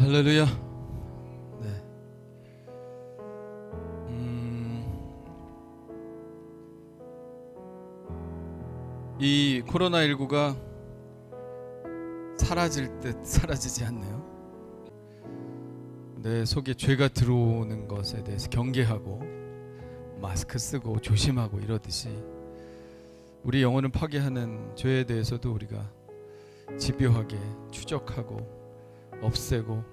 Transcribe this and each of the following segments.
할렐루야. 네. 이 코로나19가 사라질 듯 사라지지 않네요. 내 속에 죄가 들어오는 것에 대해서 경계하고 마스크 쓰고 조심하고 이러듯이 우리 영혼을 파괴하는 죄에 대해서도 우리가 집요하게 추적하고 없애고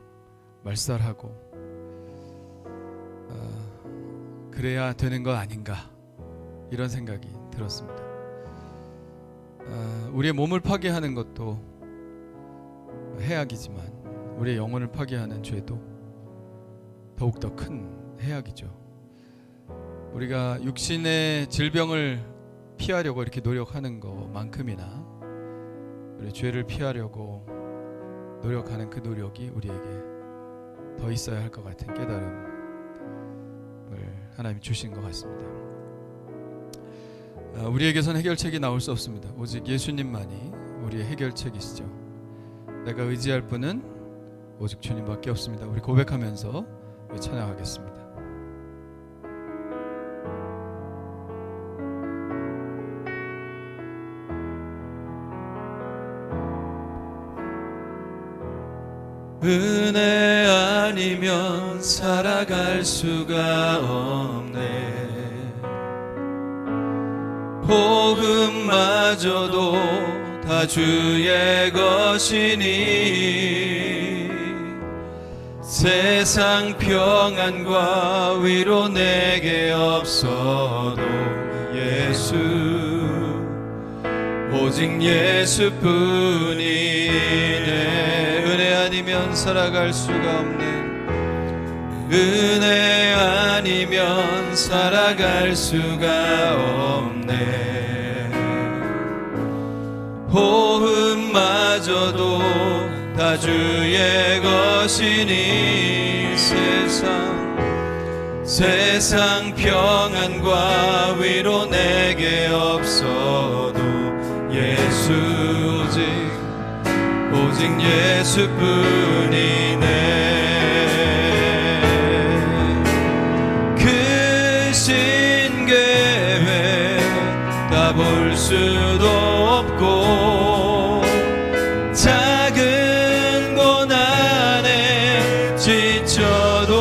말살하고 그래야 되는 것 아닌가, 이런 생각이 들었습니다. 우리의 몸을 파괴하는 것도 해악이지만 우리의 영혼을 파괴하는 죄도 더욱더 큰 해악이죠. 우리가 육신의 질병을 피하려고 이렇게 노력하는 것만큼이나 우리 죄를 피하려고 노력하는 그 노력이 우리에게 더 있어야 할 것 같은 깨달음을 하나님이 주신 것 같습니다. 우리에게선 해결책이 나올 수 없습니다. 오직 예수님만이 우리의 해결책이시죠. 내가 의지할 분은 오직 주님밖에 없습니다. 우리 고백하면서 찬양하겠습니다. 은혜 아니면 살아갈 수가 없네. 복음마저도 다 주의 것이니 세상 평안과 위로 내게 없어도 예수, 오직 예수뿐이네. 은혜 아니면 살아갈 수가 없는, 은혜 아니면 살아갈 수가 없네. 호흡마저도 다 주의 것이니 세상 평안과 위로 내게 없어도 예수, 오직 예수뿐이네. 크신 계획 다 볼 수도 없고 작은 고난에 지쳐도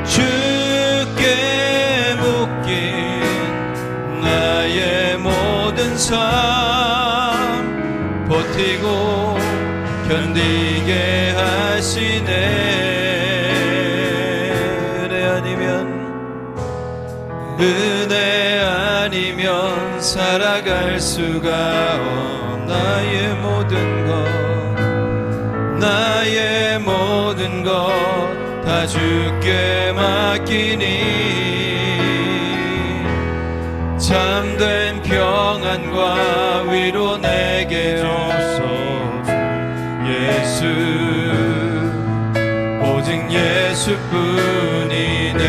주께 묶인 나의 모든 삶 버티고 견디게 하시네. 은혜 아니면 살아갈 수가 없. 나의 모든 것 다 주께 맡기니 참된 평안과 위로 내게 없소서 예수, 오직 예수뿐이네.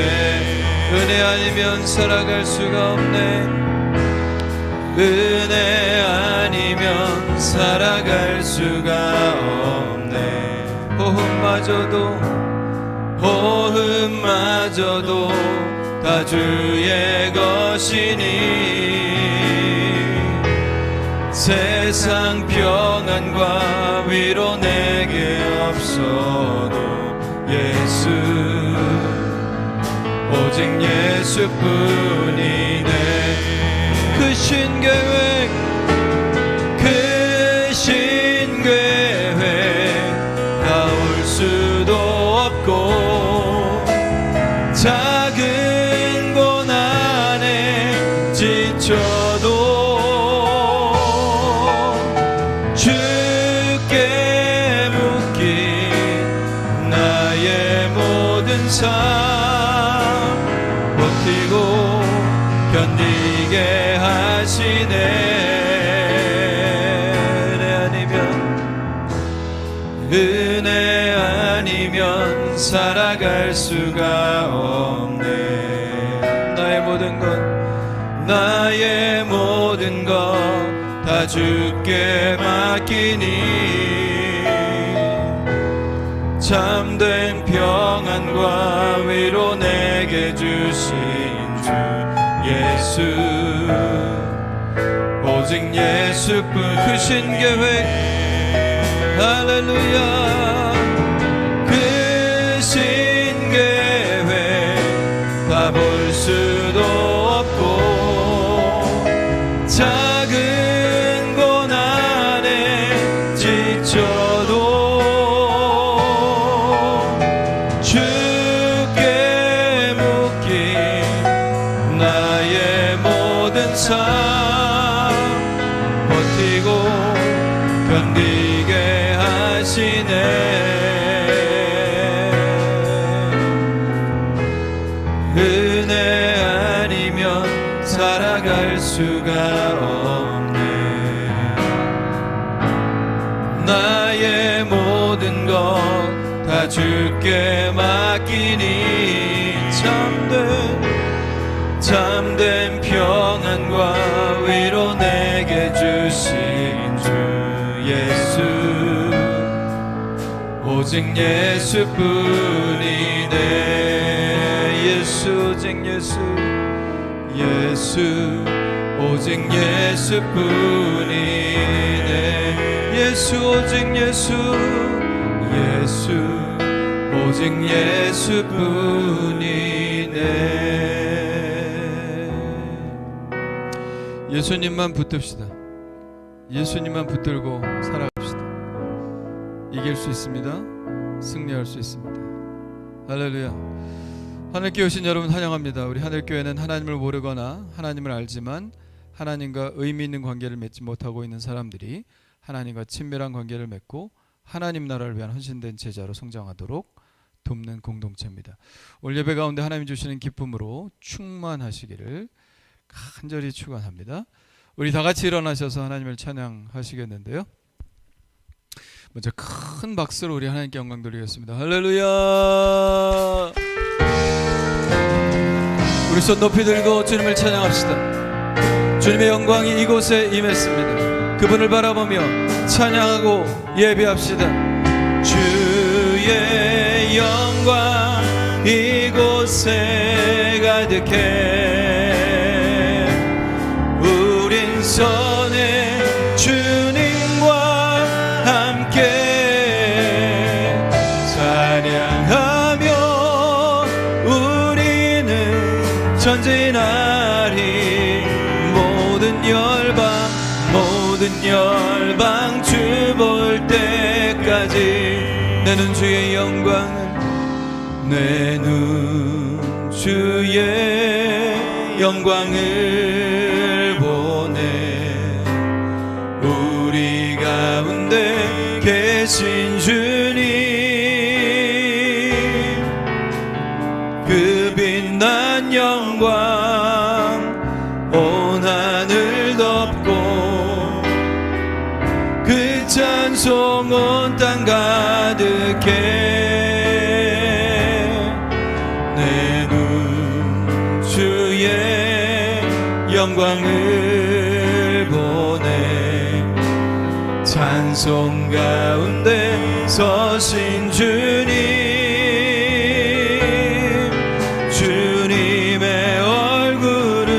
은혜 아니면 살아갈 수가 없네. 은혜 아니면 살아갈 수가 없네. 호흡마저도 다 주의 것이니 세상 평안과 위로 내게 없어도 예수, 오직 예수뿐이네. 크신 계획 다 올 수도 없고 작은 고난에 지쳐도 주께 묶인 나의 모든 삶 버티고 견디게 하시네. 은혜 아니면 살아갈 수가 없네. 나의 모든 것 다 주께 맡기니 참된 평안과 위로 내게 주신 주 예수 오직 예수뿐 크신 계획 할렐루야 크신 계획 다 볼 수도 없고 작은 고난에 지쳐도 주께 묶인 나의 모든 삶 버티고 견디게 하시네 은혜 아니면 살아갈 수가 없네 나의 모든 것 다 주께 맡기니 참된 평안과 위로 내게 주신 주 예수 오직 예수뿐이네 예수 오직 예수 오직 예수뿐이네 예수 오직 예수 오직 예수뿐이네 예수님만 붙듭시다. 예수님만 붙들고 살아갑시다. 이길 수 있습니다. 승리할 수 있습니다. 할렐루야. 하늘께 오신 여러분 환영합니다. 우리 하늘교회는 하나님을 모르거나 하나님을 알지만 하나님과 의미 있는 관계를 맺지 못하고 있는 사람들이 하나님과 친밀한 관계를 맺고 하나님 나라를 위한 헌신된 제자로 성장하도록 돕는 공동체입니다. 오늘 예배 가운데 하나님 주시는 기쁨으로 충만하시기를 간절히 축원합니다. 우리 다 같이 일어나셔서 하나님을 찬양하시겠는데요. 먼저 큰 박수로 우리 하나님께 영광 돌리겠습니다. 할렐루야. 우리 손 높이 들고 주님을 찬양합시다. 주님의 영광이 이곳에 임했습니다. 그분을 바라보며 찬양하고 예배합시다. 주의 영광 이곳에 가득해 우린 선의 주님과 함께 찬양하며 우리는 전진하리 모든 열방 주 볼 때까지 내 눈 주의 영광을 내 눈 주의 영광을 보네 우리 가운데 계신 주님 그 빛난 영광 온 하늘 덮고 그 찬송 온 땅 가득해 내 눈 주의 영광을 보내 찬송 가운데 서신 주님 주님의 얼굴은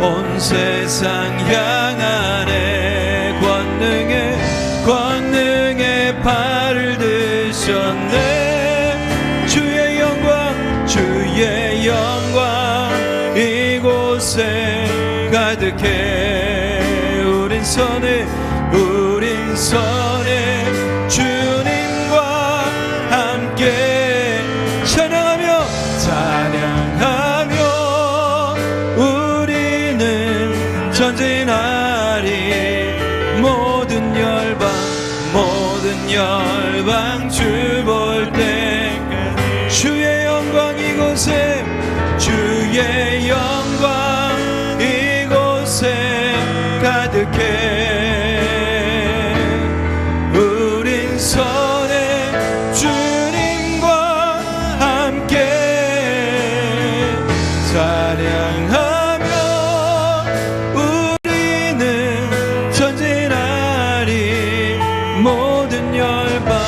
온 세상 향하네 권능의 발을 드셨네 주의 영광 이곳에 가득해 우린 선에 주님과 함께 찬양하며 우리는 전진하리 모든 열방 주 볼 때까지 주의 영광 이곳에 가득해 우린 선의 주님과 함께 찬양하며 우리는 전진하리 모든 열방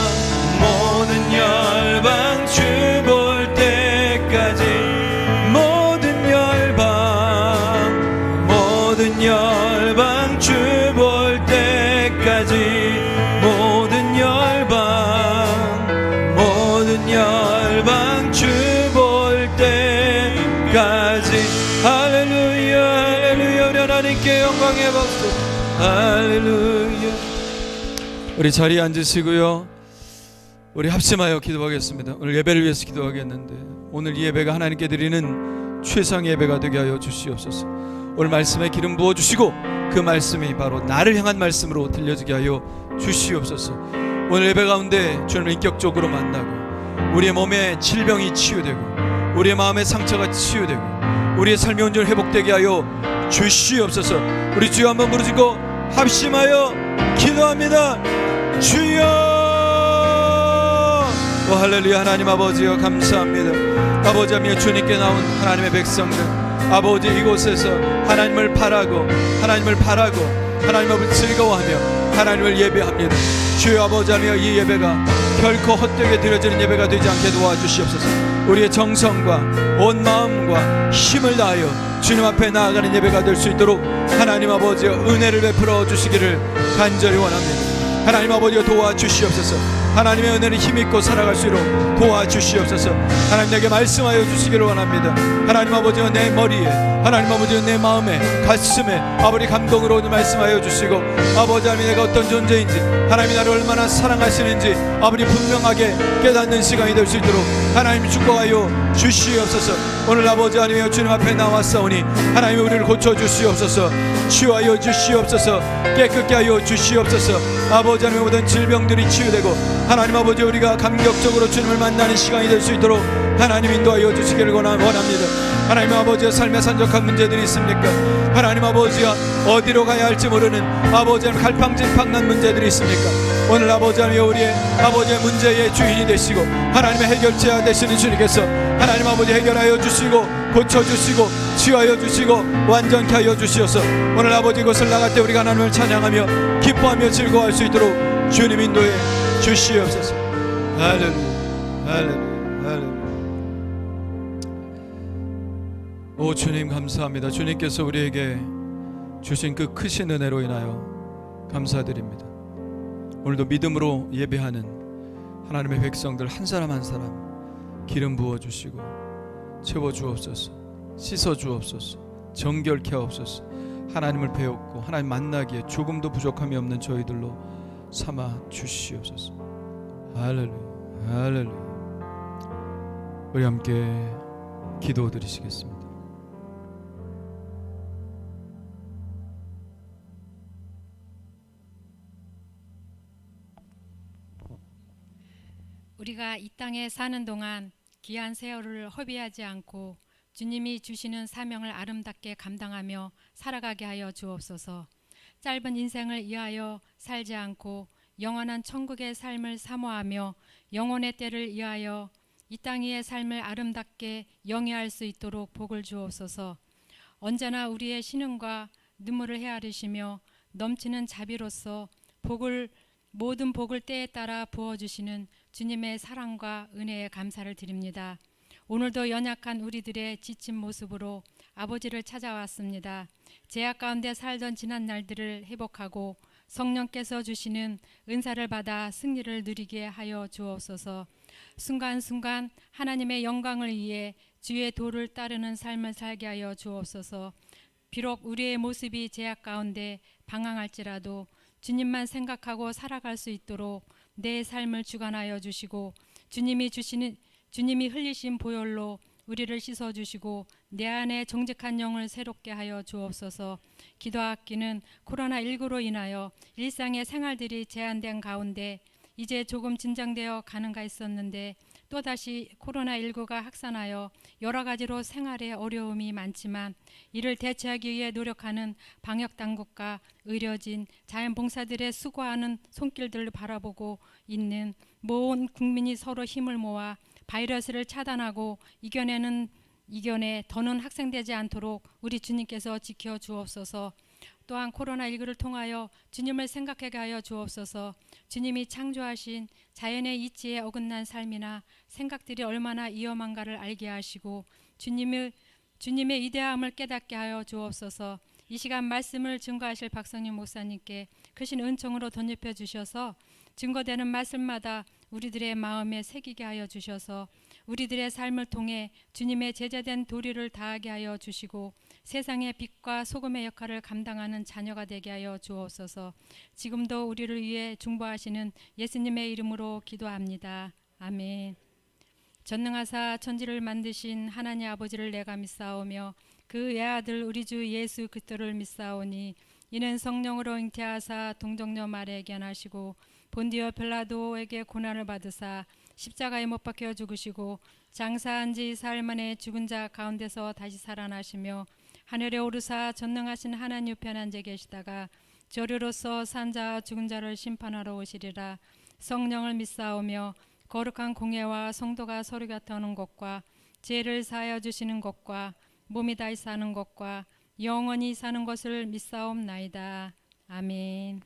우리 자리에 앉으시고요. 우리 합심하여 기도하겠습니다. 오늘 예배를 위해서 기도하겠는데 오늘 이 예배가 하나님께 드리는 최상의 예배가 되게 하여 주시옵소서. 오늘 말씀에 기름 부어주시고 그 말씀이 바로 나를 향한 말씀으로 들려지게 하여 주시옵소서. 오늘 예배 가운데 주님을 인격적으로 만나고 우리의 몸에 질병이 치유되고 우리의 마음의 상처가 치유되고 우리의 삶이 온전히 회복되게 하여 주시옵소서. 우리 주여 한번 부르짖고 합심하여 기도합니다. 주여. 할렐루야. 하나님 아버지여 감사합니다. 아버지 하나님, 주님께 나온 하나님의 백성들, 아버지 이곳에서 하나님을 바라고 하나님을 즐거워하며 하나님을 예배합니다. 주여 아버지 하나님, 이 예배가 결코 헛되게 드려지는 예배가 되지 않게 도와주시옵소서. 우리의 정성과 온 마음과 힘을 다하여 주님 앞에 나아가는 예배가 될 수 있도록 하나님 아버지여 은혜를 베풀어 주시기를 간절히 원합니다. 하나님 아버지여 도와주시옵소서. 하나님의 은혜를 힘입고 살아갈 수 있도록 도와주시옵소서. 하나님 내게 말씀하여 주시기를 원합니다. 하나님 아버지여 내 머리에, 하나님 아버지여 내 마음에, 가슴에 아버지 감동으로 말씀하여 주시고 아버지 하나님 내가 어떤 존재인지 하나님이 나를 얼마나 사랑하시는지 아버지 분명하게 깨닫는 시간이 될 수 있도록 하나님 축복하여 주시옵소서. 오늘 아버지 하나님 주님 앞에 나왔사오니 하나님이 우리를 고쳐주시옵소서. 치유하여 주시옵소서. 깨끗게 하여 주시옵소서. 아버지 하나님 모든 질병들이 치유되고 하나님 아버지 우리가 감격적으로 주님을 만나는 시간이 될 수 있도록 하나님 인도하여 주시기를 원합니다. 하나님 아버지의 삶에 산적한 문제들이 있습니까? 하나님 아버지가 어디로 가야 할지 모르는 아버지 하나님 갈팡질팡난 문제들이 있습니까? 오늘 아버지 하나님 우리의 아버지의 문제의 주인이 되시고 하나님의 해결자가 되시는 주님께서 하나님 아버지 해결하여 주시고 고쳐주시고 치유하여 주시고 완전케 하여 주시어서 오늘 아버지 이곳을 나갈 때 우리가 하나님을 찬양하며 기뻐하며 즐거워할 수 있도록 주님 인도해 주시옵소서. 할렐루야 할렐루야 할렐루야. 오 주님 감사합니다. 주님께서 우리에게 주신 그 크신 은혜로 인하여 감사드립니다. 오늘도 믿음으로 예배하는 하나님의 백성들 한 사람 한 사람 기름 부어주시고 채워주옵소서. 씻어주옵소서. 정결케 하옵소서. 하나님을 배웠고 하나님 만나기에 조금도 부족함이 없는 저희들로 삼아 주시옵소서. 할렐루야 할렐루야. 우리 함께 기도드리시겠습니다. 우리가 이 땅에 사는 동안 귀한 세월을 허비하지 않고 주님이 주시는 사명을 아름답게 감당하며 살아가게 하여 주옵소서. 짧은 인생을 위하여 살지 않고 영원한 천국의 삶을 사모하며 영혼의 때를 위하여 이 땅 위의 삶을 아름답게 영위할 수 있도록 복을 주옵소서. 언제나 우리의 신음과 눈물을 헤아리시며 넘치는 자비로서 모든 복을 때에 따라 부어주시는 주님의 사랑과 은혜에 감사를 드립니다. 오늘도 연약한 우리들의 지친 모습으로 아버지를 찾아왔습니다. 죄악 가운데 살던 지난 날들을 회복하고 성령께서 주시는 은사를 받아 승리를 누리게 하여 주옵소서. 순간순간 하나님의 영광을 위해 주의 도를 따르는 삶을 살게 하여 주옵소서. 비록 우리의 모습이 죄악 가운데 방황할지라도 주님만 생각하고 살아갈 수 있도록 내 삶을 주관하여 주시고 주님이 흘리신 보혈로 우리를 씻어주시고 내 안에 정직한 영을 새롭게 하여 주옵소서. 기도하기는 코로나19로 인하여 일상의 생활들이 제한된 가운데 이제 조금 진정되어 가는가 했었는데 또다시 코로나19가 확산하여 여러 가지로 생활에 어려움이 많지만 이를 대처하기 위해 노력하는 방역당국과 의료진, 자연봉사들의 수고하는 손길들을 바라보고 있는 모든 국민이 서로 힘을 모아 바이러스를 차단하고 이겨내 더는 확산되지 않도록 우리 주님께서 지켜 주옵소서. 또한 코로나19를 통하여 주님을 생각하게 하여 주옵소서. 주님이 창조하신 자연의 이치에 어긋난 삶이나 생각들이 얼마나 위험한가를 알게 하시고 주님의 위대함을 깨닫게 하여 주옵소서. 이 시간 말씀을 증거하실 박성림 목사님께 크신 은총으로 덧입혀 주셔서 증거되는 말씀마다 우리들의 마음에 새기게 하여 주셔서 우리들의 삶을 통해 주님의 제자된 도리를 다하게 하여 주시고 세상의 빛과 소금의 역할을 감당하는 자녀가 되게 하여 주옵소서. 지금도 우리를 위해 중보하시는 예수님의 이름으로 기도합니다. 아멘. 전능하사 천지를 만드신 하나님 아버지를 내가 믿사오며 그 외아들 우리 주 예수 그리스도를 믿사오니 이는 성령으로 잉태하사 동정녀 마리아에 견하시고 본디오 빌라도에게 고난을 받으사 십자가에 못 박혀 죽으시고 장사한 지 사흘 만에 죽은 자 가운데서 다시 살아나시며 하늘에 오르사 전능하신 하나님 우편에 앉아 계시다가 저리로서 산 자와 죽은 자를 심판하러 오시리라. 성령을 믿사오며 거룩한 공예와 성도가 서로 곁하는 것과 죄를 사하여 주시는 것과 몸이 다시 사는 것과 영원히 사는 것을 믿사옵나이다. 아멘.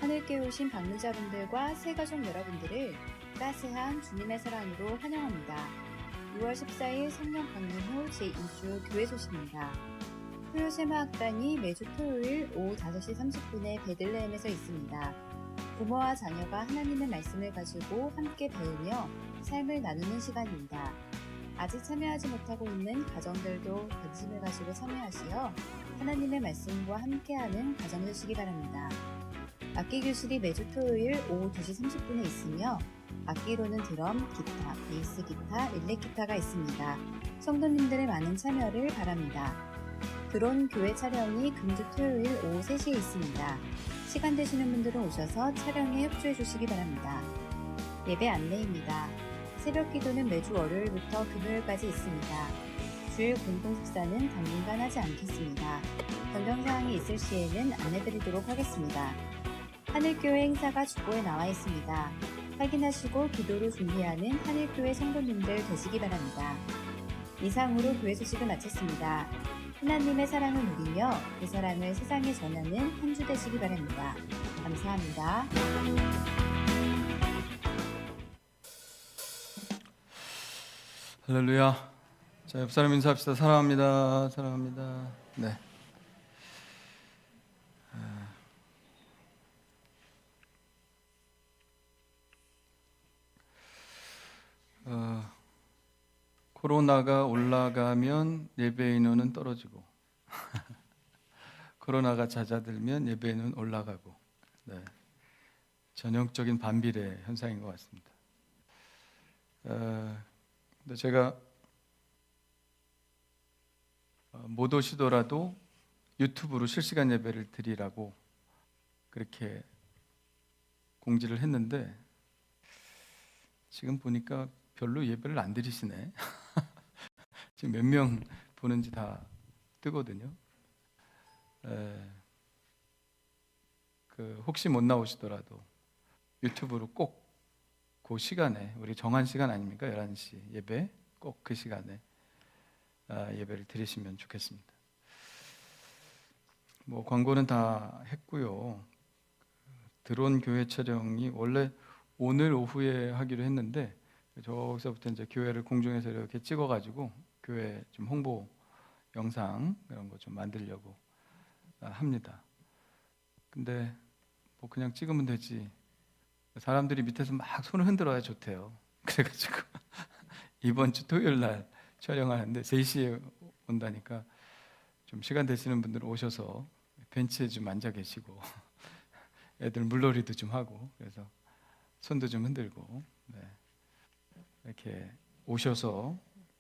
하늘께 오신 방문자분들과 새가족 여러분들을 따스한 주님의 사랑으로 환영합니다. 6월 14일 성령 강림 후 제2주 교회 소식입니다. 토요새마학당이 매주 토요일 오후 5시 30분에 베들레헴에서 있습니다. 부모와 자녀가 하나님의 말씀을 가지고 함께 배우며 삶을 나누는 시간입니다. 아직 참여하지 못하고 있는 가정들도 관심을 가지고 참여하시어 하나님의 말씀과 함께하는 가정 되시기 바랍니다. 악기 교실이 매주 토요일 오후 2시 30분에 있으며 악기로는 드럼, 기타, 베이스 기타, 일렉 기타가 있습니다. 성도님들의 많은 참여를 바랍니다. 드론 교회 촬영이 금주 토요일 오후 3시에 있습니다. 시간 되시는 분들은 오셔서 촬영에 협조해 주시기 바랍니다. 예배 안내입니다. 새벽 기도는 매주 월요일부터 금요일까지 있습니다. 주일 공동식사는 당분간 하지 않겠습니다. 변경사항이 있을 시에는 안내드리도록 하겠습니다. 하늘교회 행사가 주보에 나와 있습니다. 확인하시고 기도로 준비하는 하늘교회 성도님들 되시기 바랍니다. 이상으로 교회 소식을 마쳤습니다. 하나님의 사랑을 누리며 그 사랑을 세상에 전하는 한 주 되시기 바랍니다. 감사합니다. 할렐루야. 자, 옆 사람 인사합시다. 사랑합니다. 사랑합니다. 네. 코로나가 올라가면 예배 인원은 떨어지고 코로나가 잦아들면 예배 인원은 올라가고, 네. 전형적인 반비례 현상인 것 같습니다. 근데 제가 못 오시더라도 유튜브로 실시간 예배를 드리라고 그렇게 공지를 했는데 지금 보니까 별로 예배를 안 드리시네. 지금 몇 명 보는지 다 뜨거든요. 혹시 못 나오시더라도 유튜브로 꼭 그 시간에, 우리 정한 시간 아닙니까? 11시 예배, 꼭 그 시간에 예배를 드리시면 좋겠습니다. 뭐 광고는 다 했고요. 드론 교회 촬영이 원래 오늘 오후에 하기로 했는데 저기서부터 이제 교회를 공중에서 이렇게 찍어가지고 교회 좀 홍보 영상 이런 거 좀 만들려고 합니다. 근데 뭐 그냥 찍으면 되지. 사람들이 밑에서 막 손을 흔들어야 좋대요. 그래가지고 이번 주 토요일 날 촬영하는데 3시에 온다니까 좀 시간 되시는 분들은 오셔서 벤치에 좀 앉아 계시고 애들 물놀이도 좀 하고, 그래서 손도 좀 흔들고, 네. 이렇게 오셔서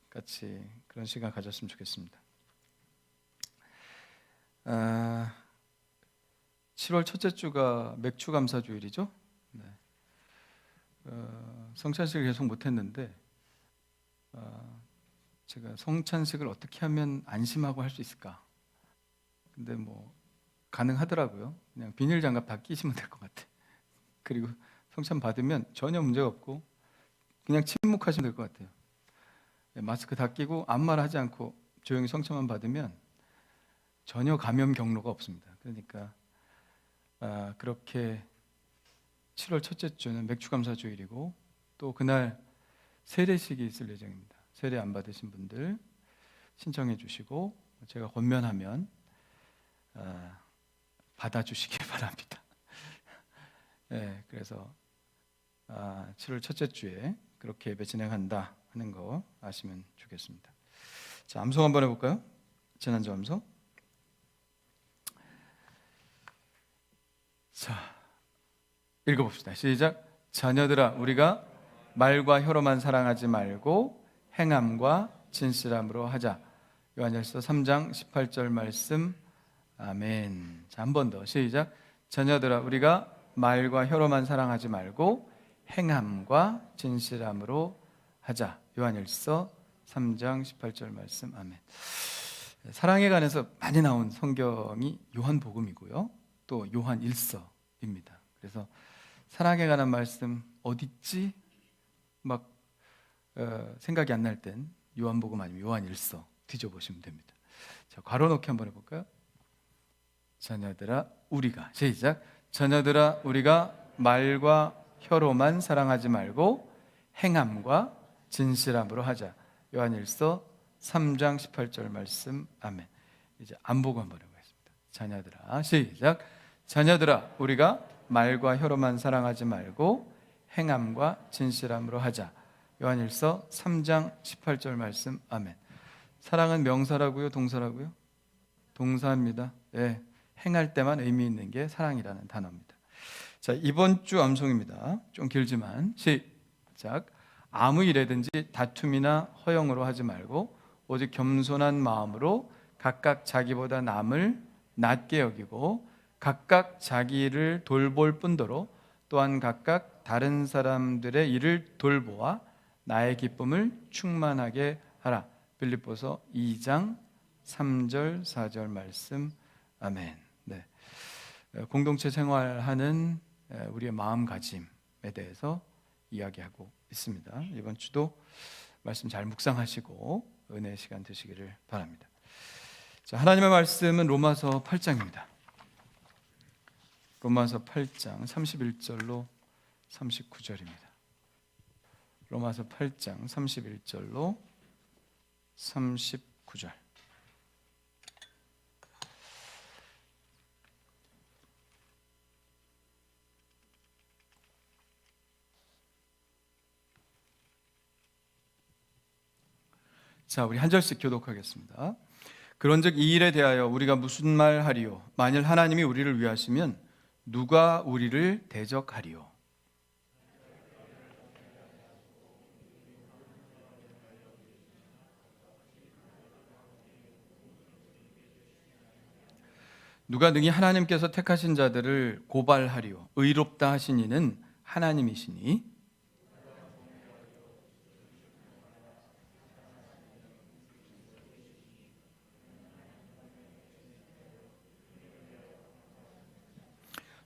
같이 그런 시간 가졌으면 좋겠습니다. 7월 첫째 주가 맥주 감사 주일이죠. 네. 성찬식을 계속 못했는데 제가 성찬식을 어떻게 하면 안심하고 할 수 있을까? 근데 뭐 가능하더라고요. 그냥 비닐 장갑 다 끼시면 될 것 같아. 그리고 성찬 받으면 전혀 문제가 없고 그냥 침묵하시면 될 것 같아요. 마스크 다 끼고 아무 말 하지 않고 조용히 성찬만 받으면 전혀 감염 경로가 없습니다. 그러니까 그렇게 7월 첫째 주는 맥주감사주일이고 또 그날 세례식이 있을 예정입니다. 세례 안 받으신 분들 신청해 주시고 제가 권면하면 받아주시기 바랍니다. 네, 그래서 7월 첫째 주에 그렇게 예배 진행한다 하는 거 아시면 좋겠습니다. 자, 암송 한번 해볼까요? 지난주 암송. 자, 읽어봅시다. 시작. 자녀들아, 우리가 말과 혀로만 사랑하지 말고 행함과 진실함으로 하자. 요한일서 3장 18절 말씀. 아멘. 자, 한 번 더. 시작. 자녀들아, 우리가 말과 혀로만 사랑하지 말고 행함과 진실함으로 하자. 요한일서 3장 18절 말씀. 아멘. 사랑에 관해서 많이 나온 성경이 요한복음이고요. 또 요한일서입니다. 그래서 사랑에 관한 말씀 어딨지? 막 생각이 안 날 땐 요한복음 아니면 요한일서 뒤져보시면 됩니다. 자, 괄호넣기 한번 해볼까요? 자녀들아 우리가 시작. 자녀들아 우리가 말과 혀로만 사랑하지 말고 행함과 진실함으로 하자. 요한일서 3장 18절 말씀. 아멘. 이제 안보고 한번 해보겠습니다. 자녀들아 시작. 자녀들아 우리가 말과 혀로만 사랑하지 말고 행함과 진실함으로 하자. 요한일서 3장 18절 말씀. 아멘. 사랑은 명사라고요, 동사라고요? 동사입니다. 예, 행할 때만 의미 있는 게 사랑이라는 단어입니다. 자, 이번 주 암송입니다. 좀 길지만 시작. 아무 일에든지 다툼이나 허영으로 하지 말고 오직 겸손한 마음으로 각각 자기보다 남을 낮게 여기고 각각 자기 일을 돌볼 뿐더러 또한 각각 다른 사람들의 일을 돌보아 나의 기쁨을 충만하게 하라. 빌립보서 2장 3절 4절 말씀. 아멘. 네. 공동체 생활하는 우리의 마음가짐에 대해서 이야기하고 있습니다. 이번 주도 말씀 잘 묵상하시고 은혜의 시간 되시기를 바랍니다. 자, 하나님의 말씀은 로마서 8장입니다. 로마서 8장 31절로 39절입니다. 로마서 8장 31절로 39절. 자, 우리 한 절씩 교독하겠습니다. 그런즉 이 일에 대하여 우리가 무슨 말 하리요? 만일 하나님이 우리를 위하시면 누가 우리를 대적하리요? 누가 능히 하나님께서 택하신 자들을 고발하리요? 의롭다 하신 이는 하나님이시니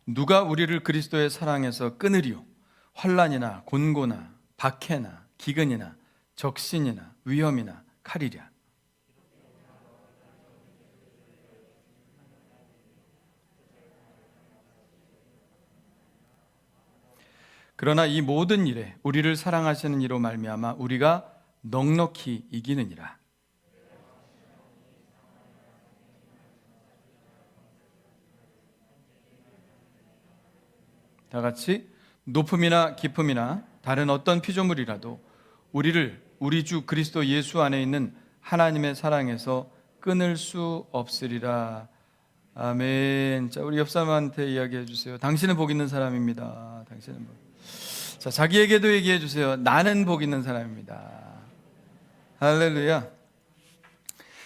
누가 우리를 그리스도의 사랑에서 끊으리요? 환난이나 곤고나 박해나 기근이나 적신이나 위험이나 칼이랴. 그러나 이 모든 일에 우리를 사랑하시는 이로 말미암아 우리가 넉넉히 이기느니라. 다 같이 높음이나 깊음이나 다른 어떤 피조물이라도 우리를 우리 주 그리스도 예수 안에 있는 하나님의 사랑에서 끊을 수 없으리라. 아멘. 자, 우리 옆 사람한테 이야기해 주세요. 당신은 복 있는 사람입니다. 당신은 복. 자, 자기에게도 얘기해 주세요. 나는 복 있는 사람입니다. 할렐루야.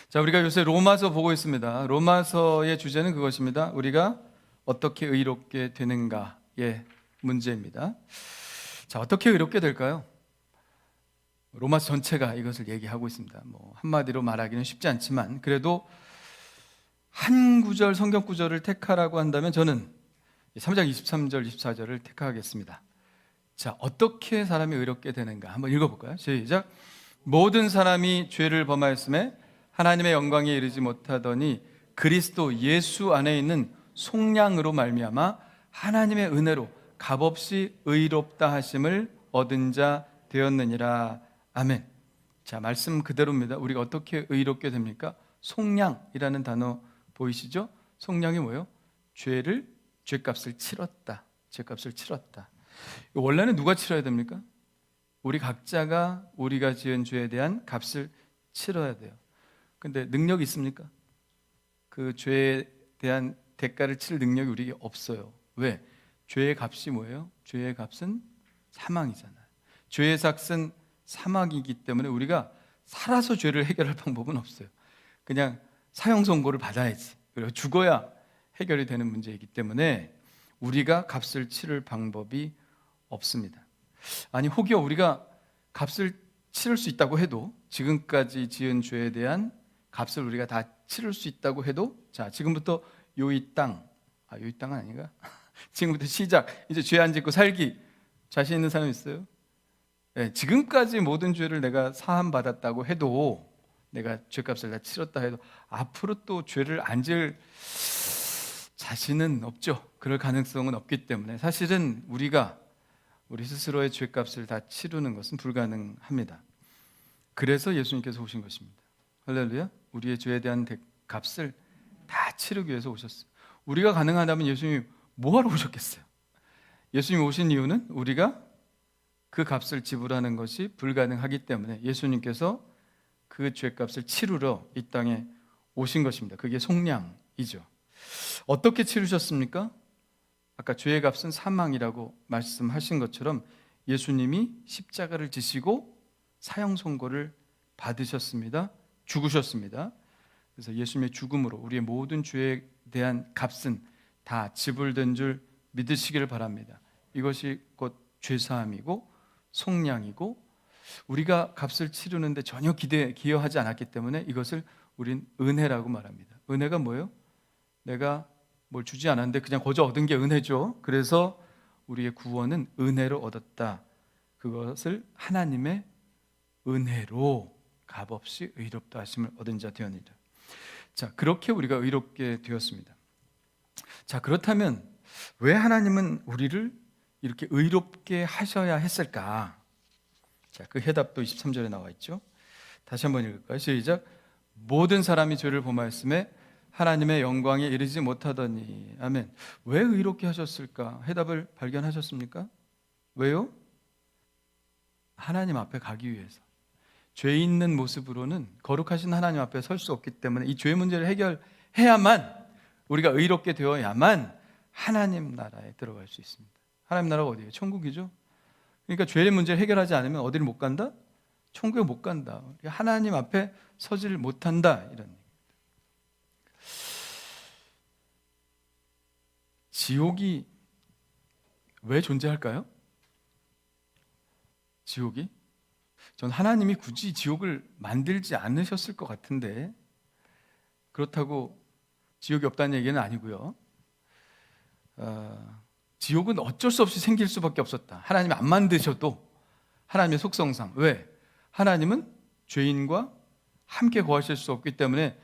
자, 우리가 요새 로마서 보고 있습니다. 로마서의 주제는 그것입니다. 우리가 어떻게 의롭게 되는가의 문제입니다. 자, 어떻게 의롭게 될까요? 로마서 전체가 이것을 얘기하고 있습니다. 뭐 한마디로 말하기는 쉽지 않지만 그래도 한 구절 성경 구절을 택하라고 한다면 저는 3장 23절 24절을 택하겠습니다. 자, 어떻게 사람이 의롭게 되는가 한번 읽어볼까요? 시작. 모든 사람이 죄를 범하였음에 하나님의 영광에 이르지 못하더니 그리스도 예수 안에 있는 속량으로 말미암아 하나님의 은혜로 값없이 의롭다 하심을 얻은 자 되었느니라. 아멘. 자, 말씀 그대로입니다. 우리가 어떻게 의롭게 됩니까? 속량이라는 단어 보이시죠? 속량이 뭐예요? 죄값을 치렀다. 죄값을 치렀다. 원래는 누가 치러야 됩니까? 우리 각자가 우리가 지은 죄에 대한 값을 치러야 돼요. 근데 능력이 있습니까? 그 죄에 대한 대가를 칠 능력이 우리에게 없어요. 왜? 죄의 값이 뭐예요? 죄의 값은 사망이잖아요. 죄의 삭은 사망이기 때문에 우리가 살아서 죄를 해결할 방법은 없어요. 그냥 사형 선고를 받아야지. 그리고 죽어야 해결이 되는 문제이기 때문에 우리가 값을 치를 방법이 없습니다. 아니 혹여 우리가 값을 치를 수 있다고 해도 지금까지 지은 죄에 대한 값을 우리가 다 치를 수 있다고 해도 자 지금부터 요이 땅은 아닌가? 지금부터 시작 이제 죄 안 짓고 살기 자신 있는 사람 있어요? 네, 지금까지 모든 죄를 내가 사함 받았다고 해도 내가 죄값을 다 치렀다 해도 앞으로 또 죄를 안 지을 자신은 없죠. 그럴 가능성은 없기 때문에 사실은 우리가 우리 스스로의 죄값을 다 치르는 것은 불가능합니다. 그래서 예수님께서 오신 것입니다. 할렐루야. 우리의 죄에 대한 값을 다 치르기 위해서 오셨어요. 우리가 가능하다면 예수님이 뭐하러 오셨겠어요? 예수님이 오신 이유는 우리가 그 값을 지불하는 것이 불가능하기 때문에 예수님께서 그 죄값을 치르러 이 땅에 오신 것입니다. 그게 속량이죠. 어떻게 치르셨습니까? 아까 죄의 값은 사망이라고 말씀하신 것처럼 예수님이 십자가를 지시고 사형 선고를 받으셨습니다. 죽으셨습니다. 그래서 예수님의 죽음으로 우리의 모든 죄에 대한 값은 다 지불된 줄 믿으시기를 바랍니다. 이것이 곧 죄사함이고 속량이고 우리가 값을 치르는데 전혀 기여하지 않았기 때문에 이것을 우린 은혜라고 말합니다. 은혜가 뭐예요? 내가 뭘 주지 않았는데 그냥 거저 얻은 게 은혜죠. 그래서 우리의 구원은 은혜로 얻었다. 그것을 하나님의 은혜로 값없이 의롭다 하심을 얻은 자 되었느니라. 자, 그렇게 우리가 의롭게 되었습니다. 자, 그렇다면 왜 하나님은 우리를 이렇게 의롭게 하셔야 했을까? 자, 그 해답도 23절에 나와 있죠. 다시 한번 읽을까요? 시작. 모든 사람이 죄를 범하였음에 하나님의 영광에 이르지 못하더니. 아멘. 왜 의롭게 하셨을까? 해답을 발견하셨습니까? 왜요? 하나님 앞에 가기 위해서. 죄 있는 모습으로는 거룩하신 하나님 앞에 설 수 없기 때문에 이 죄 문제를 해결해야만 우리가 의롭게 되어야만 하나님 나라에 들어갈 수 있습니다. 하나님 나라가 어디예요? 천국이죠. 그러니까 죄의 문제를 해결하지 않으면 어디를 못 간다? 천국에 못 간다. 하나님 앞에 서지를 못한다. 이런 얘기입니다. 지옥이 왜 존재할까요? 지옥이? 전 하나님이 굳이 지옥을 만들지 않으셨을 것 같은데 그렇다고 지옥이 없다는 얘기는 아니고요. 지옥은 어쩔 수 없이 생길 수밖에 없었다. 하나님이 안 만드셔도 하나님의 속성상. 왜? 하나님은 죄인과 함께 거하실 수 없기 때문에